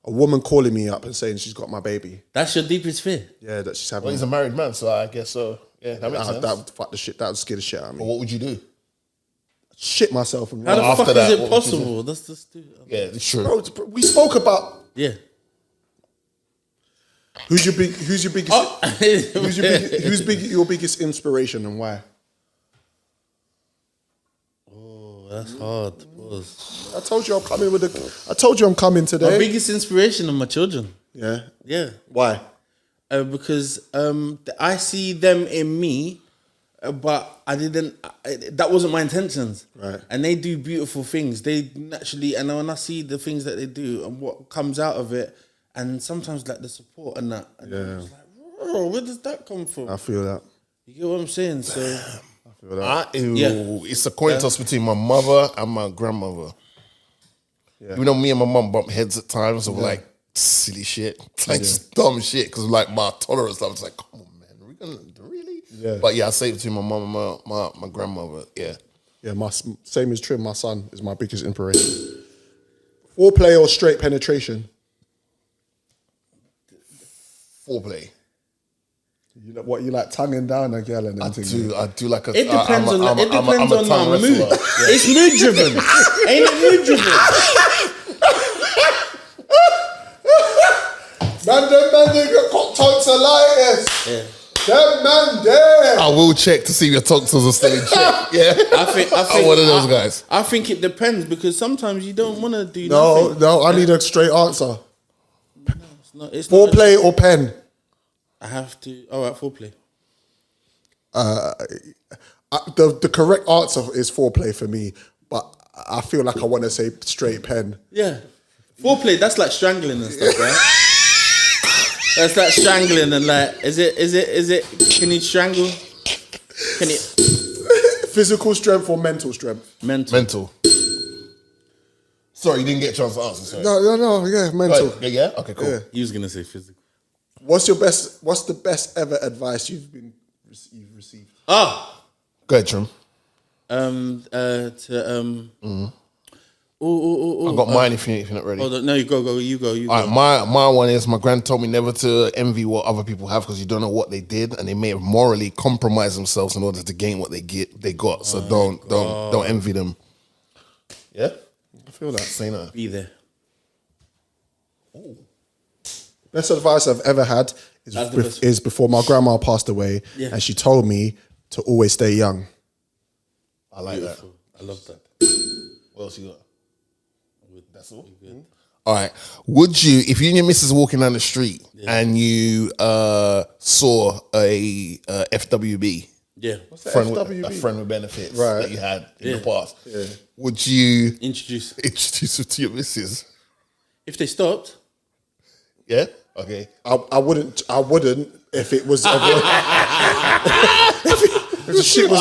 A woman calling me up and saying she's got my baby. That's your deepest fear? Yeah, that she's having. Well, he's a married man, so I guess so. Yeah, that makes sense. That would fuck the shit. That would scare the shit out of me. But what would you do? Shit myself and How run. the fuck After that, is it what would you possible? That's just Yeah, it's true. Bro, we spoke about yeah. who's your biggest your biggest inspiration and why? Oh, that's hard. Pause. I told you I'm coming today. My biggest inspiration are my children. Yeah. Yeah. Why? Because I see them in me, but I didn't. That wasn't my intentions. Right. And they do beautiful things. They naturally, and when I see the things that they do and what comes out of it, and sometimes like the support and that, and I'm just like, bro, where does that come from? I feel that. You get what I'm saying? So It's a coin toss between my mother and my grandmother. Yeah. Even though me and my mum bump heads at times of like silly shit, like just dumb shit, because like my tolerance level is like, come on, man, are we gonna really? Yeah. But I say it between my mum and my grandmother. Yeah. Yeah, same as Trim. My son is my biggest inspiration. Foreplay or straight penetration? Foreplay. You like tonguing down a girl and I do like a. It depends on my mood. Yeah. It's mood driven. Ain't it mood driven? Man, they got tonsillitis. Yeah. Them man there. I will check to see if your tonsils are still in check. Yeah, I think I'm one of those guys. I think it depends, because sometimes you don't want to do nothing. No, I need a straight answer. No, it's foreplay or pen? I have to. All right, foreplay. The correct answer is foreplay for me, but I feel like I want to say straight pen. Yeah, foreplay. That's like strangling and stuff, right? That's like strangling and like, is it? Can you strangle? Can it? Physical strength or mental strength? Mental. Sorry, you didn't get a chance to answer. Sorry. No. Yeah, mental. Right, yeah. Okay, cool. Yeah. He was gonna say physical. What's the best ever advice you've received? Go ahead, Trim. I've got mine if you're not ready. No, you go. You go. All right, my one is my grand told me never to envy what other people have, because you don't know what they did, and they may have morally compromised themselves in order to gain what they got. So don't envy them. Yeah, I feel that. Say that. Be there. Ooh. Best advice I've ever had is before my grandma passed away, and she told me to always stay young. I like Beautiful. that. I love that. What else you got? That's all. Mm-hmm. All right. Would you, if you and your missus walking down the street and you saw a FWB, what's that, FWB? A friend with benefits that you had in the past, would you introduce her to your missus? If they stopped? Yeah. Okay. I wouldn't if it was if the shit was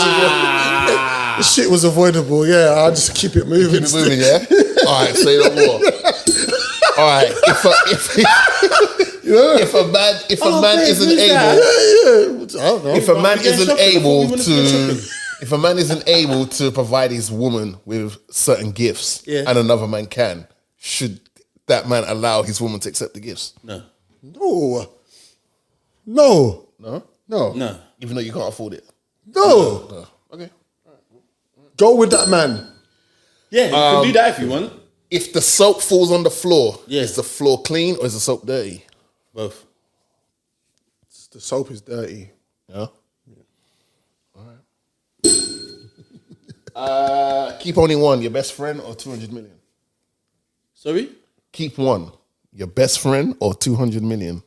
the shit was avoidable. Yeah, I'll just keep it moving. Keep it moving. Yeah. All right. Say no more. All right. If a man isn't able to provide his woman with certain gifts, and another man can, should that man allow his woman to accept the gifts? No. Even though you can't afford it. No. Okay. Go with that man. Yeah, you can do that if you want. If the soap falls on the floor, is the floor clean or is the soap dirty? Both. The soap is dirty. Yeah. All right. Keep only one, your best friend or 200 million? Sorry? Keep one, your best friend or 200 million?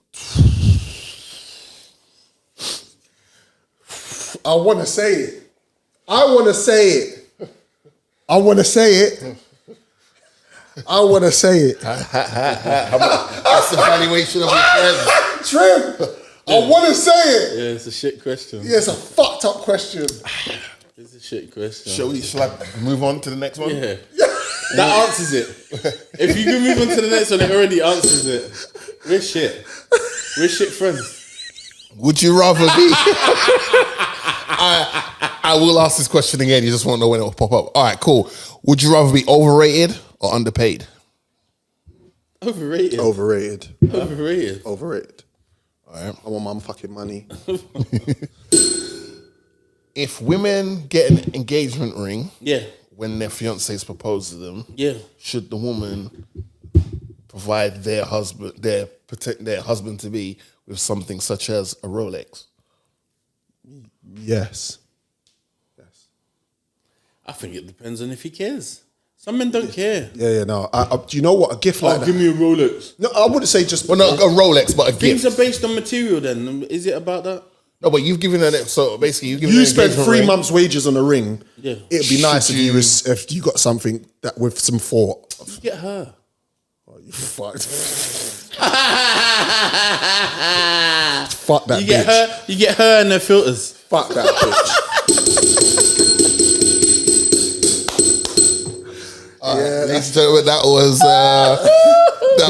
I want to say it. What's the valuation of your friends? Trim, I want to say it. Yeah, it's a shit question. Yeah, it's a fucked up question. It's a shit question. Shall I move on to the next one? Yeah. That answers it. If you can move on to the next one, it already answers it. We're shit. We're shit friends. Would you rather be... I will ask this question again. You just want to know when it will pop up. All right, cool. Would you rather be overrated or underpaid? Overrated. All right. I want my fucking money. If women get an engagement ring... Yeah. When their fiancés propose to them, should the woman provide their husband to be with something such as a Rolex? Yes. I think it depends on if he cares. Some men don't care. Yeah, no. Do you know what? A gift like that. Give me a Rolex. No, I wouldn't say just... Well, not a Rolex, but a gift. Things are based on material then. Is it about that? No, but you've given her that. So basically, you spent 3 months' wages on a ring. Yeah, it'd be nice if you got something that with some thought. You get her. Oh, you fucked. Fuck that. You get her and her filters. Fuck that bitch. ladies and gentlemen, that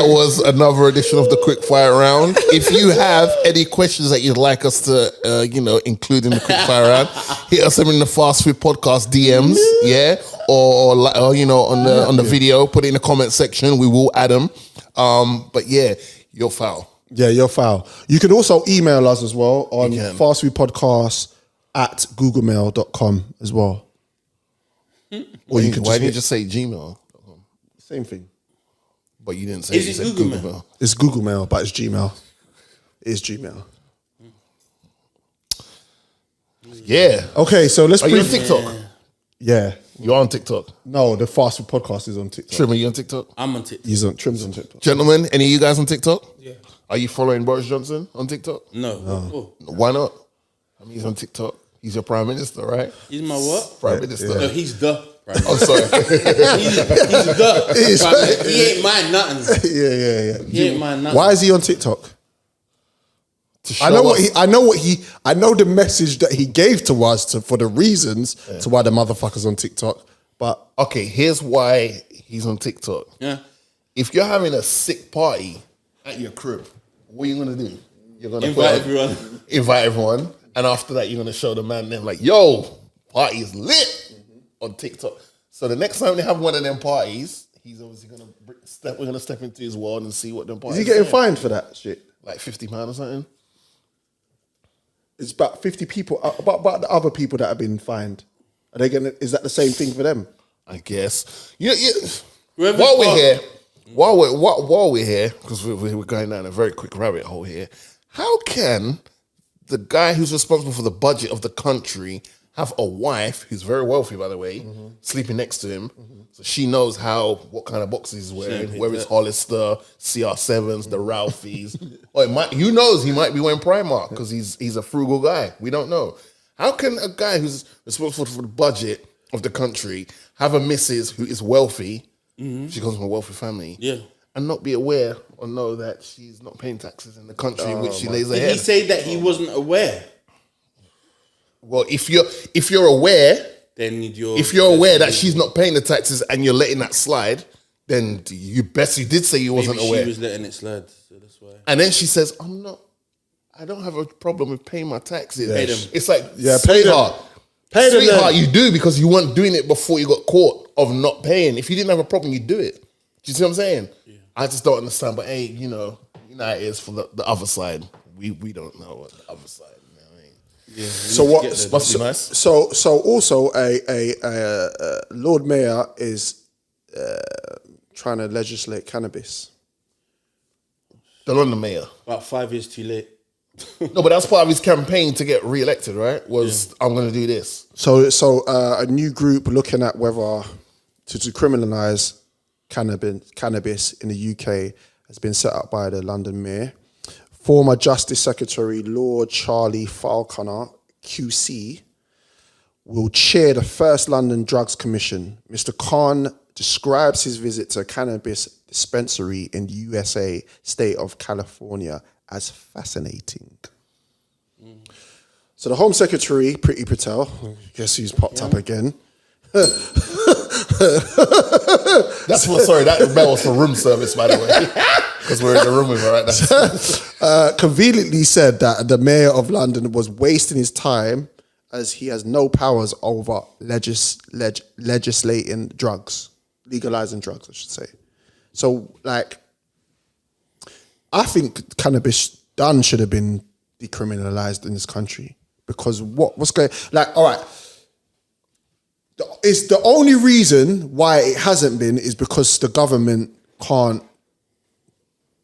was another edition of the quickfire round. If you have any questions that you'd like us to, include in the quickfire round, hit us in the Fast Food Podcast DMs, or on the video. Put it in the comment section. We will add them. But yeah, you're foul. Yeah, you're foul. You can also email us as well on fastfoodpodcast@googlemail.com as well. Or you can why didn't you just say Gmail? Same thing. But you didn't say Is it Google Mail? It's Google Mail, but it's Gmail. It's Gmail. Yeah. Okay, so let's Are you on TikTok? Yeah. You're on TikTok. No, the Fast Food Podcast is on TikTok. Trim, are you on TikTok? I'm on TikTok. Trim's on TikTok. Gentlemen, any of you guys on TikTok? Yeah. Are you following Boris Johnson on TikTok? No. Oh. Why not? I mean, he's on TikTok. He's your prime minister, right? He's my what? Prime minister. No, he's the prime minister. I'm sorry. he's the prime minister. He ain't mine nothing. Yeah. He ain't mine nothing. Why is he on TikTok? I know the message that he gave to us for the reasons to why the motherfucker's on TikTok. But okay, here's why he's on TikTok. Yeah. If you're having a sick party at your crib, what are you gonna do? You're gonna Invite everyone. And after that, you're gonna show the man them like, yo, party is lit on TikTok. So the next time they have one of them parties, he's obviously gonna we're gonna step into his world and see what them parties. is he getting fined for that shit? Like £50 or something? It's about 50 people. About the other people that have been fined. Are they gonna? Is that the same thing for them? I guess. While we're here, because we're going down a very quick rabbit hole here. How can the guy who's responsible for the budget of the country have a wife who's very wealthy, by the way, sleeping next to him, so she knows what kind of boxes he's wearing, whether it's Hollister, CR7s, the Ralphies, or who knows, he might be wearing Primark because he's a frugal guy. We don't know. How can a guy who's responsible for the budget of the country have a missus who is wealthy? She comes from a wealthy family, and not be aware or know that she's not paying taxes in the country in which she lays her head? Did he say that he wasn't aware? Well, if you're aware, then if you're aware that she's not paying the taxes and you're letting that slide, then you did say you wasn't aware. She was letting it slide, so that's why. And then she says, I don't have a problem with paying my taxes. Pay them. It's like, pay them. Pay them. Sweetheart, you do because you weren't doing it before you got caught of not paying. If you didn't have a problem, you'd do it. Do you see what I'm saying? Yeah. I just don't understand. But hey, you know how it is for the other side. We don't know what the other side. Yeah, so what? Must be nice. So also a Lord Mayor is trying to legislate cannabis. The London Mayor. About 5 years too late. No, but that's part of his campaign to get re-elected, right? I'm going to do this. So a new group looking at whether to decriminalise cannabis in the UK has been set up by the London Mayor. Former Justice Secretary Lord Charlie Falconer, QC, will chair the first London Drugs Commission. Mr. Khan describes his visit to a cannabis dispensary in the USA state of California as fascinating. So the Home Secretary, Priti Patel, guess who's popped up again? That bell was for room service, by the way. Because we're in the room with her right now. Conveniently said that the Mayor of London was wasting his time as he has no powers over legislating drugs, legalizing drugs, I should say. So, I think cannabis should have been decriminalized in this country because what's going all right. It's the only reason why it hasn't been is because the government can't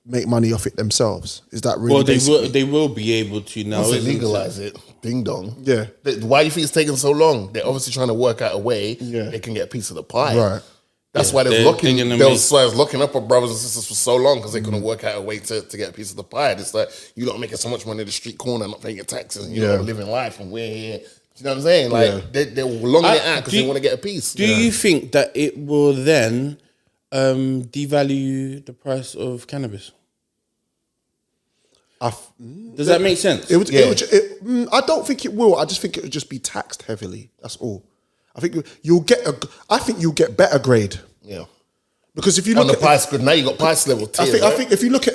make money off it themselves. Is that really? Well, they will be able to now. Once they legalize it, ding dong. Yeah. Why do you think it's taking so long? They're obviously trying to work out a way they can get a piece of the pie. Right. That's why they're looking up our brothers and sisters for so long because they couldn't work out a way to get a piece of the pie. It's like you don't making so much money at the street corner, not paying your taxes, and you're living life, and we're here. You know what I'm saying? They're longing it out because they want to get a piece. Do you think that it will then devalue the price of cannabis? Does that make sense? I don't think it will. I just think it would just be taxed heavily. That's all. I think you'll get better grade. Yeah. Because if you on look the price grid, now you got price level tiers. I think if you look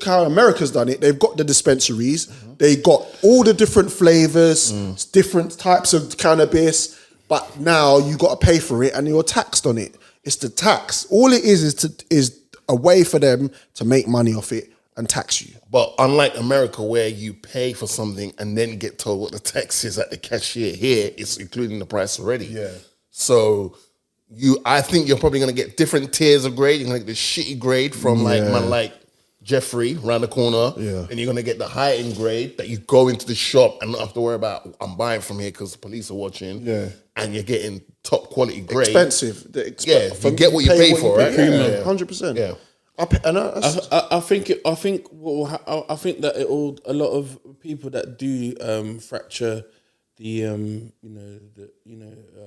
how America's done it, they've got the dispensaries, they got all the different flavors, different types of cannabis, but now you got to pay for it and you're taxed on it. It's the tax. All it is a way for them to make money off it and tax you. But unlike America, where you pay for something and then get told what the tax is at the cashier, here it's including the price already. Yeah. So I think you're probably gonna get different tiers of grade. You're gonna get the shitty grade from like Jeffrey around the corner, and you're gonna get the high end grade that you go into the shop and not have to worry about. I'm buying from here because the police are watching. Yeah. And you're getting top quality grade. Expensive. You get what you pay for, right? 100%. Yeah. I think that a lot of people that do fracture the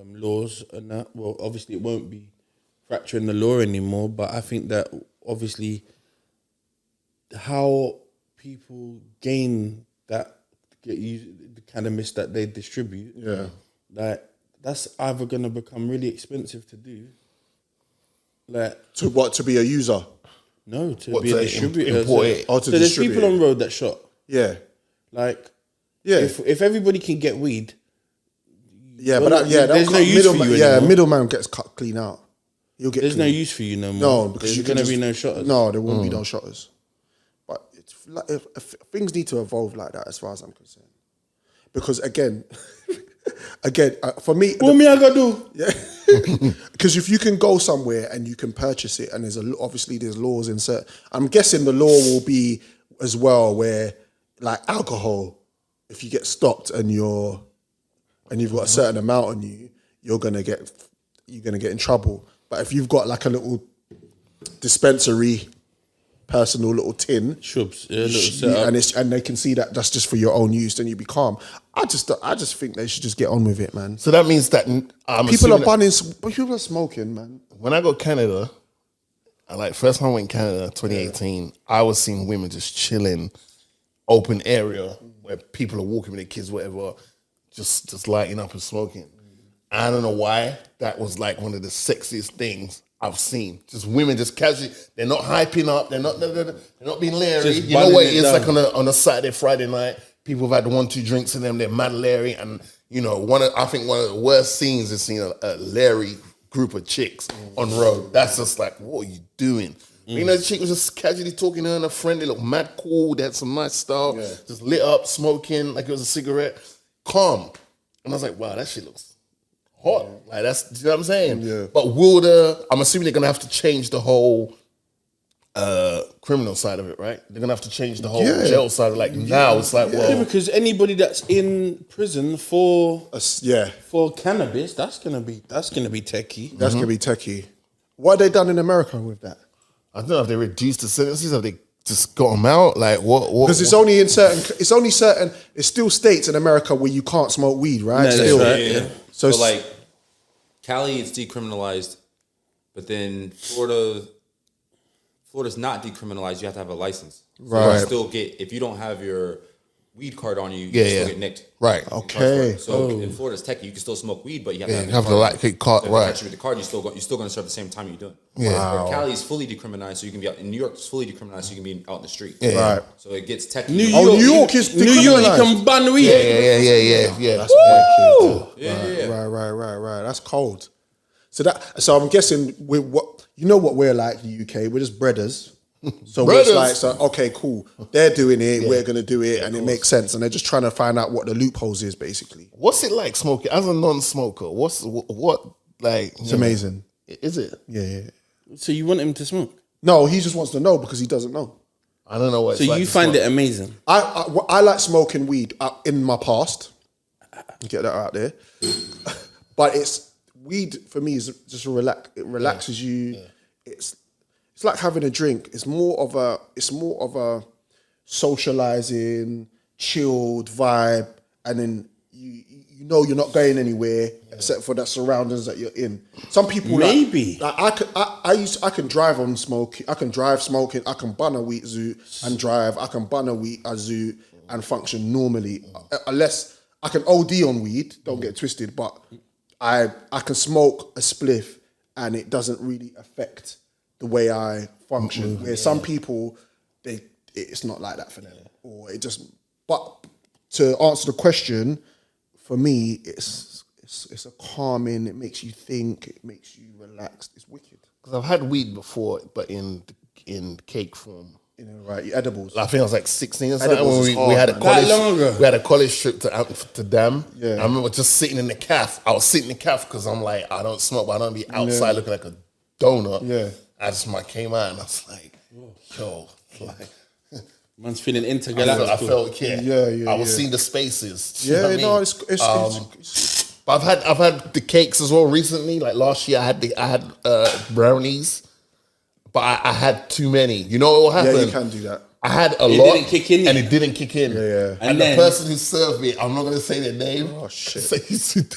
laws and that. Well, obviously it won't be fracturing the law anymore, but I think that obviously how people gain that the cannabis that they distribute, that's either gonna become really expensive to do, to be a user. No, to be a distributor. Import it. So there's people on road that shot. Yeah. If everybody can get weed. Yeah, but there's no use for you anymore. Middleman gets cut clean out. You'll get There's clean. no use for you no more. No, because there's going to be no shotters. No, there won't be no shotters. But it's like, if things need to evolve like that, as far as I'm concerned. Because again, for me, what me I gotta do? Yeah, because if you can go somewhere and you can purchase it, and obviously there's laws in certain. I'm guessing the law will be as well where, like alcohol, if you get stopped and you've got a certain amount on you, you're gonna get in trouble. But if you've got like a little dispensary, personal little tin, and they can see that that's just for your own use, then you be calm. I just think they should just get on with it, man. So that means that people are smoking, man. When I go to Canada, first time I went to Canada, 2018, I was seeing women just chilling, open area where people are walking with their kids, whatever, just lighting up and smoking. I don't know why that was like one of the sexiest things I've seen. Just women just casually, they're not hyping up, they're not being leery. You know what it is like on a Saturday, Friday night, people have had 1-2 drinks in them, they're mad leery, and I think one of the worst scenes is seeing a leery group of chicks on road. That's just like, what are you doing? The chick was just casually talking to her and a friend, they looked mad cool, they had some nice stuff, just lit up, smoking like it was a cigarette, calm. And I was like, wow, that shit looks hot. Like that's, you know what I'm saying? Yeah. But I'm assuming they're gonna have to change the whole criminal side of it, right? They're gonna have to change the whole jail side. Now it's like, well, because anybody that's in prison for cannabis, that's gonna be techie. That's gonna be techie. What have they done in America with that? I don't know if they reduced the sentences, have they just got them out? Like what? Because it's still states in America where you can't smoke weed, right? No, still, that's right, yeah. So like Cali, it's decriminalized, but then Florida's not decriminalized. You have to have a license. So right. you still get, if you don't have your weed card on you, you still get nicked. Right. Okay. So in Florida's techie, you can still smoke weed, but you have to have the card. So right. with the card, you're still going to serve the same time you're doing. Yeah. Wow. Cali is fully decriminalized, so you can be out in New York. It's fully decriminalized, so you can be out in the street. Yeah. Right. So it gets techie. New York is New York, you can ban weed. Yeah. That's right. That's cold. So I'm guessing what we're like the UK. We're just breaders. So it's like, okay, cool. They're doing it. We're gonna do it, and it makes sense. And they're just trying to find out what the loopholes is, basically. What's it like smoking as a non-smoker? It's amazing. Is it? Yeah. So you want him to smoke? No, he just wants to know because he doesn't know. I don't know what. So you find it amazing? I like smoking weed in my past. Get that out there. But weed for me is just it relaxes you. Yeah. It's like having a drink. It's more of a socializing, chilled vibe, and then you know you're not going anywhere except for the surroundings that you're in. Some people I can drive on smoking. I can drive smoking. I can bun a wheat zoot and drive. I can bun a zoot and function normally, unless I can OD on weed. Don't get it twisted, but I can smoke a spliff and it doesn't really affect the way I function. Where some people, it's not like that for them, or it just. But to answer the question, for me, it's a calming. It makes you think. It makes you relaxed. It's wicked. Because I've had weed before, but in cake form. You know, right? Your edibles. I think I was like 16 or something Edibles when is we had a hard, college. That long ago? We had a college trip to Dam. Yeah. I remember just sitting in the calf. I was sitting in the calf because I'm like, I don't smoke, but I don't be outside looking like a donut. Yeah. I just came out and I was like, yo, like. Man's feeling I intergalactic. felt Yeah, I was seeing the spaces. Yeah, You know what I mean? it's But I've had the cakes as well recently. Like last year, I had brownies, but I had too many. You know what happened? yeah, you can do that. I had a It lot, didn't kick in. and it didn't kick in. Yeah. And, And the then- person who served me, I'm not gonna say their name. Oh, shit.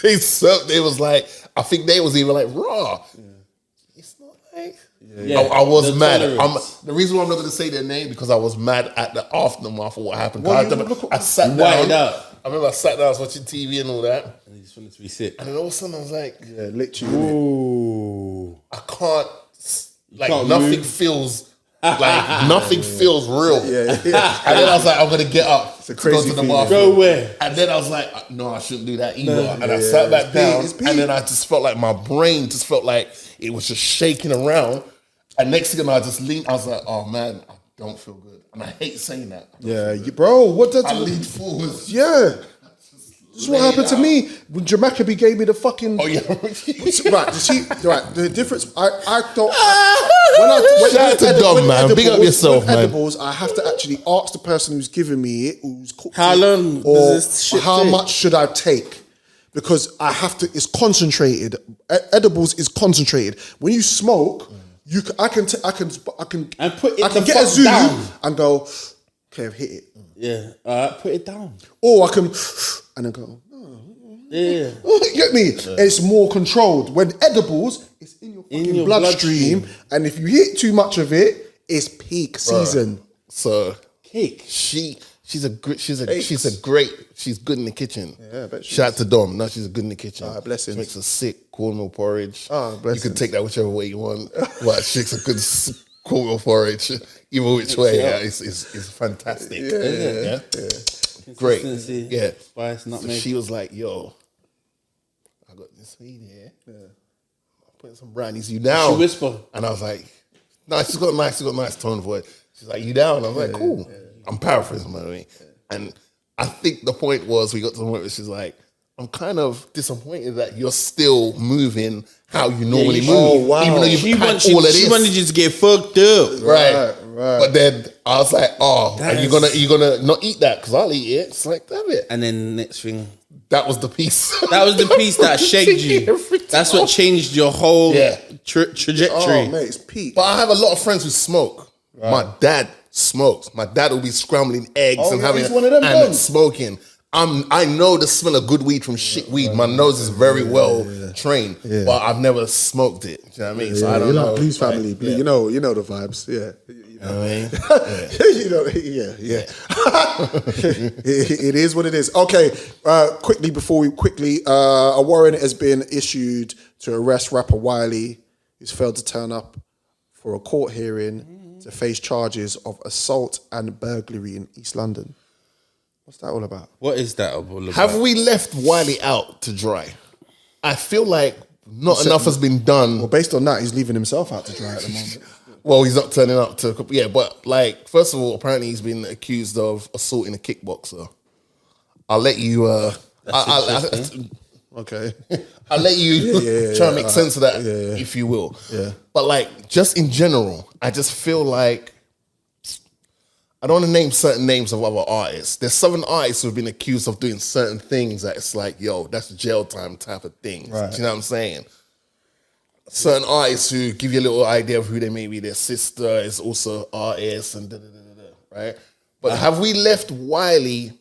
They served. They was like, I think they was even like raw. It's not like. Yeah. I was The mad. tolerance. The reason why I'm not going to say their name because I was mad at the aftermath of what happened. Well, I sat You down. whited out. I remember I sat down, I was watching TV and all that, He just wanted to be sick. and then all of a sudden I was like, Yeah, literally. Ooh. I can't. Like can't nothing move. feels. Like nothing feels real. Yeah. And then I was like, I'm gonna get up a to go crazy to the feeling. bathroom. Go where? And then I was like, no, I shouldn't do that either. And I sat back down, It's peak. and then I just felt like my brain just felt like it was just shaking around. And next thing I just leaned, I was like, oh man, I don't feel good. And I hate saying that. Yeah, bro. What does? I leaned forward. Yeah. This is what happened to me when Jamaica gave me the fucking. Oh yeah. Right, you see, right, the difference. I don't. When Shout out to Dom, man. Big up yourself, with man. Edibles, I have to actually ask the person who's giving me it, who's cooked How it, long or does this shit how take? much should I take? Because I have to. It's concentrated. Edibles is concentrated. When you smoke, I can And put it I can the get a fuck zoom down. and go. Okay, I've hit it. Yeah. Put it down. Or I can and then go. Yeah. You get me? It's more controlled. When edibles, it's in your fucking your bloodstream, and if you hit too much of it, it's peak season. So Cake. she's good in the kitchen. Yeah, I bet she Shout out to Dom. No, she's good in the kitchen. blessings. She makes a sick cornmeal porridge. You blessings. can take that whichever way you want. But she makes a good cornmeal porridge. Either which way, yeah, it's fantastic. Yeah. Great. Consistency, Yeah. Spice, So nutmeg. she was like, yo, I got this weed here. I'm putting some brownies. You down? She whisper. And I was like, no, she's got a nice tone of voice. She's like, you down? I was like, cool. I'm paraphrasing, by the way. And I think the point was we got to the point where she's like, I'm kind of disappointed that you're still moving how you normally you- move. Oh, wow. Even though She you've had wanted, all of she this. wanted you to get fucked up. Right. Right. But then I was like, oh, are you gonna not eat that? Because I'll eat it. It's like, damn it. And then next thing, That was the piece. that was the piece that shaked you. Everything That's what off. changed your whole Yeah. trajectory. Oh, mate, it's peak. But I have a lot of friends who smoke. My dad smokes. My dad will be scrambling eggs Oh, and yeah, having he's one of them and dons. smoking. I know the smell of good weed from shit weed. My nose is very well trained, but I've never smoked it. Do you know what I mean? So I don't you're know. like Blues family. Like, You know the vibes. Yeah. You know what I mean? You know, yeah. It is what it is. Okay, a warrant has been issued to arrest rapper Wiley, who's failed to turn up for a court hearing to face charges of assault and burglary in East London. What's that all about? What is that all about? Have we left Wiley out to dry? I feel like not enough has been done. Well, based on that, he's leaving himself out to dry at the moment. Well, he's not turning up to. Yeah, but like, first of all, apparently he's been accused of assaulting a kickboxer. I'll let you. Okay. I'll let you try and make sense of that, yeah. if you will. Yeah. But like, just in general, I just feel like I don't want to name certain names of other artists. There's certain artists who've been accused of doing certain things that it's like, yo, that's jail time type of things. Right. Do you know what I'm saying? Certain artists who give you a little idea of who they may be. Their sister is also an artist and right? But have we left Wiley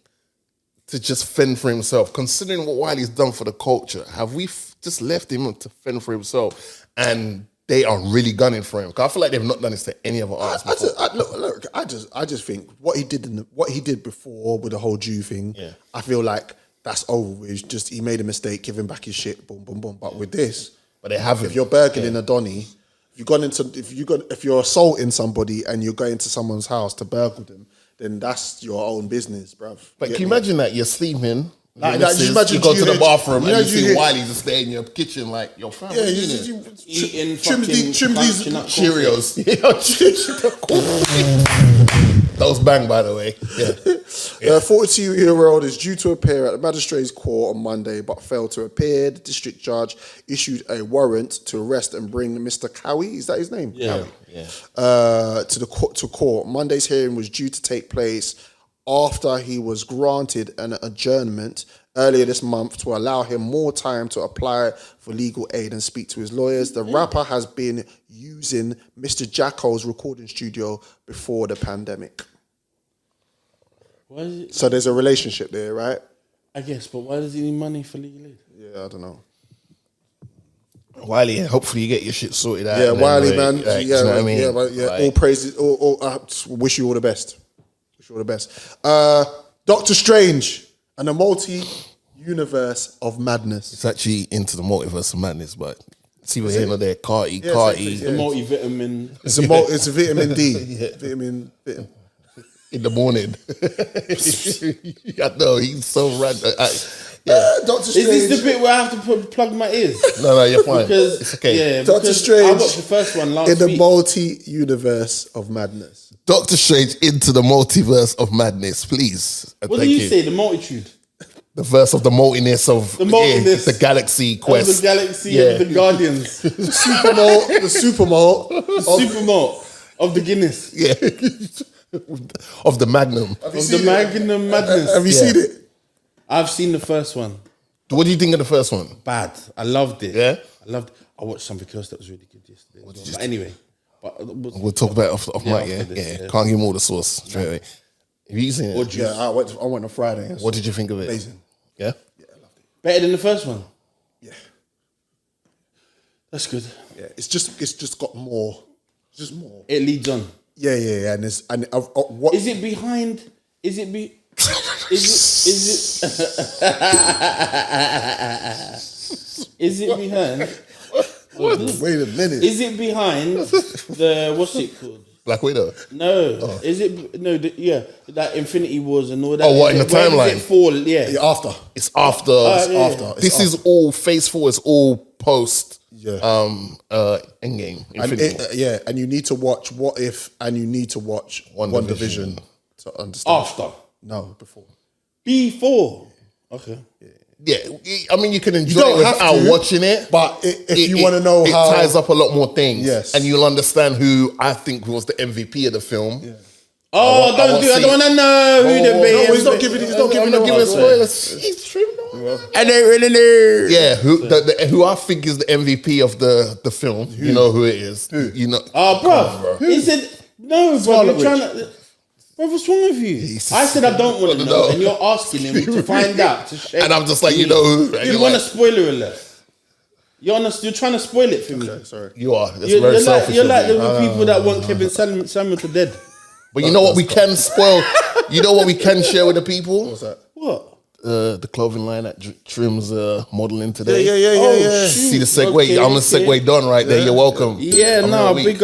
to just fend for himself? Considering what Wiley's done for the culture, have we just left him to fend for himself? And they are really gunning for him. 'Cause I feel like they've not done this to any other artist before. I just think what he did before with the whole Jew thing. Yeah. I feel like that's over with. Just he made a mistake, give him back his shit, boom, boom, boom. But with this, But they haven't. if you're burgling a Donny if you're assaulting somebody and you're going to someone's house to burgle them, then that's your own business, bruv. But can you imagine that you're sleeping? Like, just imagine you go to the bathroom and you see hear- Wiley just there in your kitchen like your family. Yeah, Eating trim these fucking Cheerios. Those bang, by the way. Yeah. 42-year-old is due to appear at the magistrate's court on Monday, but failed to appear. The district judge issued a warrant to arrest and bring Mr. Cowie. Is that his name? Yeah. Cowie. To court. Monday's hearing was due to take place after he was granted an adjournment earlier this month to allow him more time to apply for legal aid and speak to his lawyers. The rapper has been using Mr. Jacko's recording studio before the pandemic. Why is it? So there's a relationship there, right? I guess, but why does he need money for legal aid? Yeah, I don't know. Wiley, hopefully you get your shit sorted out. Yeah, Wiley, anyway. man. Like, Yeah, you know what I mean? yeah, but yeah. Like, All praises. Wish you all the best. Wish you all the best. Doctor Strange and the multi-universe of madness. it's actually into the multiverse of madness, but see we're here or there. Carty. The multivitamin. It's a vitamin D. Vitamin. In the morning. I know, he's so random. Doctor Strange. Is this the bit where I have to plug my ears? No, you're fine. Because it's okay. Yeah, Doctor because Strange I watched the first one last in the week. multi-universe of madness. Doctor Strange into the multiverse of madness, please. What do you say? The multitude. The verse of the multiness of The multiness. the galaxy Of quest. the galaxy Yeah. of the Guardians. The supermalt. Supermalt of the Guinness. Yeah. Of the Magnum. Of the Magnum Madness. Have you seen it? I've seen the first one. What do you think of the first one? Bad. I loved it. Yeah? I watched something else that was really good yesterday. as well. But anyway. We'll talk about it off mic, after yeah? this, Yeah. Can't give more the sauce straight away. Have you seen it? Yeah, I went on Friday. What did you think of it? Amazing. Yeah? Better than the first one. Yeah. That's good. Yeah. It's just got more. Just more. It leads on. Yeah. And what Is it behind? Is it be? Is it behind? Wait a minute. Is it behind the what's it called? Black Widow? No. Is it no? That Infinity Wars and all that. Oh, what, in the Where does timeline? it fall? Yeah. Yeah, after. It's after. yeah. After. This is all Phase 4 is all post Yeah. Endgame. And Infinity War. and you need to watch What If, and you need to watch One Division to understand. After. No, before. Before. Okay. Yeah, I mean, you can enjoy don't it have without to, watching it. but if you wanna know it how- ties up a lot more things. Yes. And you'll understand who I think was the MVP of the film. Yeah. Oh, I don't want to know who the No, he's not BM. giving. He's not I'm giving. not no giving spoilers. spoilers. He's true. I don't really know. Yeah, who I think is the MVP of the film. You know who it is. You know. Oh, bro. He said, no, bro. You're trying to. Bro, what's wrong with you? I said I don't want to know, and you're asking him to find out. To share. And I'm just like, you know who? And You you're want a like, spoiler alert? You're trying to spoil it for me. Sorry. you are. That's You're, very you're like, selfish. you're of like you. the people that want Kevin Samuel to dead. But you know what we can spoil? You know what we can share with the people? What's that? What? The clothing line that Trim's modeling today. Yeah. See the segue? Okay, I'm the okay. segue done right there. You're welcome. Yeah, I'm no, not weak.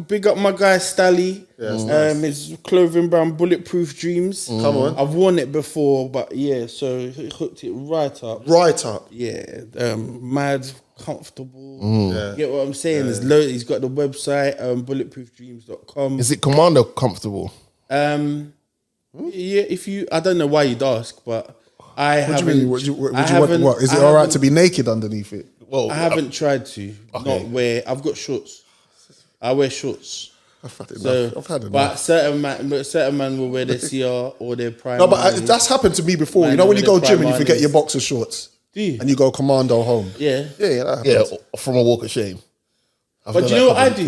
big up my guy Stally. His clothing brand Bulletproof Dreams. Come on. I've worn it before, but yeah, so he hooked it right up. Right up. Yeah, mad comfortable. Mm. Get what I'm saying? There's he's got the website bulletproofdreams.com. Is it Commando comfortable? Yeah, I don't know why you'd ask, but I What do haven't. you mean? Would you want? haven't- What is it? I All right haven't- to be naked underneath it? Well, I haven't tried to not wear. I've got shorts. I wear shorts. I've had enough. So, I've had enough. but certain man will wear their CR or their prime. No, but that's happened to me before. Man, You know when you go the gym and you prime forget is- your boxer shorts, Do you? and you go commando home. Yeah. Yeah, that yeah, happens. from a walk of shame. I've But done do you that know what I couple-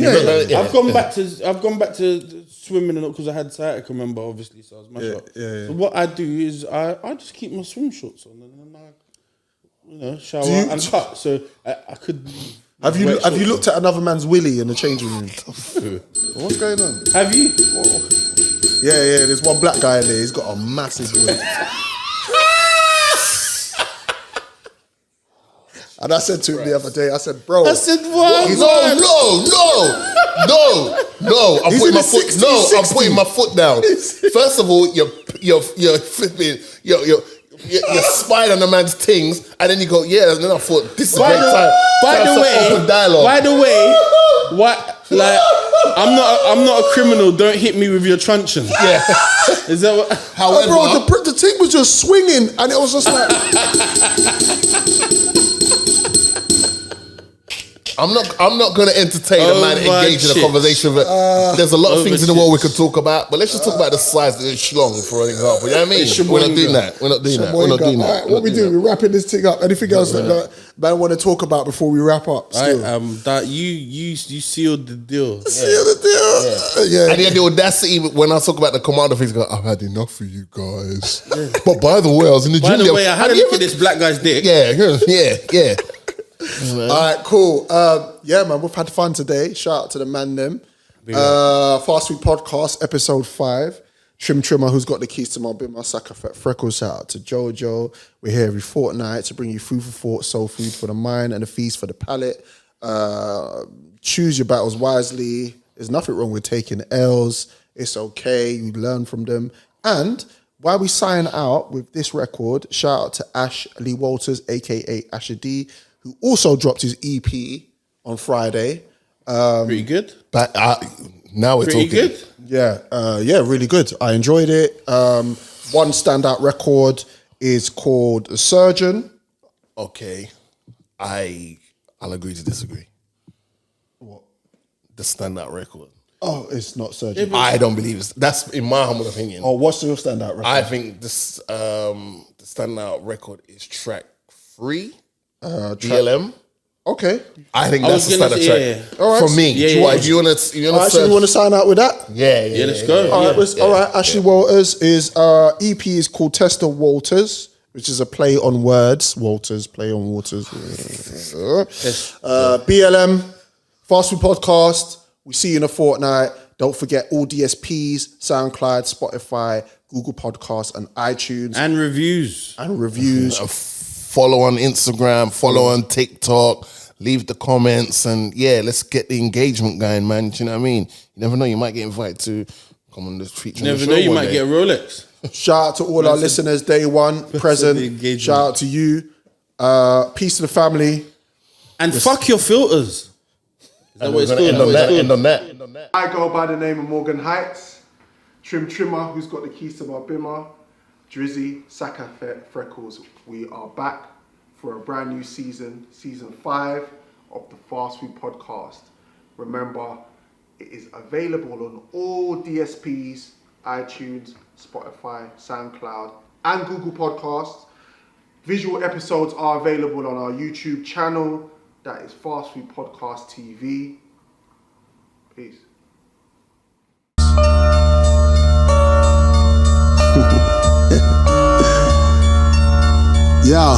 do? Yeah. I've gone back to swimming and because I had sciatica, remember, obviously, so I was mashed up. yeah. So what I do is I just keep my swim shorts on and then I shower Do you- and cut. So I could. Have you wear shorts. looked at another man's willy in the changing room? What's going on? Have you? Yeah. There's one black guy in there. He's got a massive willy. And I said to him the other day, I said, bro. I said, what? No. I'm He's putting in my the foot. 60s, No, I'm 60s. putting my foot down. First of all, you're flipping. You're spying on the man's things, and then you go, yeah. And then I thought, this is a great time. By the way, what? Like, I'm not a criminal. Don't hit me with your truncheon. Yeah. Is that what? However, bro, the thing was just swinging, and it was just like. I'm not going to entertain a man engaged in a conversation. There's a lot of things in the world we could talk about, but let's just talk about the size of the schlong, for an example. You know what I mean? We're not doing that. We're not doing that. All right, what we do? We're wrapping this thing up. Anything else that man want to talk about before we wrap up? Still? That you sealed the deal. Seal the deal. Yeah. And he had the audacity when I talk about the commander things. Go, I've had enough for you guys. But by the way, I was in the gym. By the way, I had a look at this black guy's dick. Yeah. All right, cool. Yeah, man, we've had fun today. Shout out to the man them. Fast Food Podcast, episode 5. Trimmer, who's got the keys to my bimmer, Sucker Fat Freckles. Shout out to Jojo. We're here every fortnight to bring you food for thought, soul food for the mind, and a feast for the palate. Choose your battles wisely. There's nothing wrong with taking L's. It's okay. You learn from them. And while we sign out with this record, shout out to Ashley Walters, a.k.a. Asher D, who also dropped his EP on Friday. Pretty good. But now we're Pretty talking. good. Yeah, really good. I enjoyed it. One standout record is called The Surgeon. Okay, I'll agree to disagree. What? The standout record. Oh, it's not Surgeon. I don't believe it's. That's in my humble opinion. Oh, what's your standout record? I think this the standout record is track 3. DLM. Okay. I think that's the standard track. Yeah. All right. For me. If you want to Actually, you want to sign out with that? Yeah, let's go. All right. Ashley Walters is EP is called Tester Walters, which is a play on words. Walters, play on waters. BLM, Fast Food Podcast. We see you in a fortnight. Don't forget all DSPs, SoundCloud, Spotify, Google Podcasts, and iTunes. And reviews. Follow on Instagram, follow on TikTok, leave the comments, and yeah, let's get the engagement going, man. Do you know what I mean? You never know, you might get invited to come on this feature. You never know, you might get a Rolex. Shout out to all our listeners, day one, present. Shout out to you. Peace to the family. And fuck your filters. Is that what it's called? End on that. I go by the name of Morgan Heights. Trimmer, who's got the keys to my bimmer. Drizzy, Saka Freckles. We are back for a brand new season 5 of the Fast Food Podcast. Remember, it is available on all DSPs, iTunes, Spotify, SoundCloud, and Google Podcasts. Visual episodes are available on our YouTube channel. That is Fast Food Podcast TV. Peace. Yeah.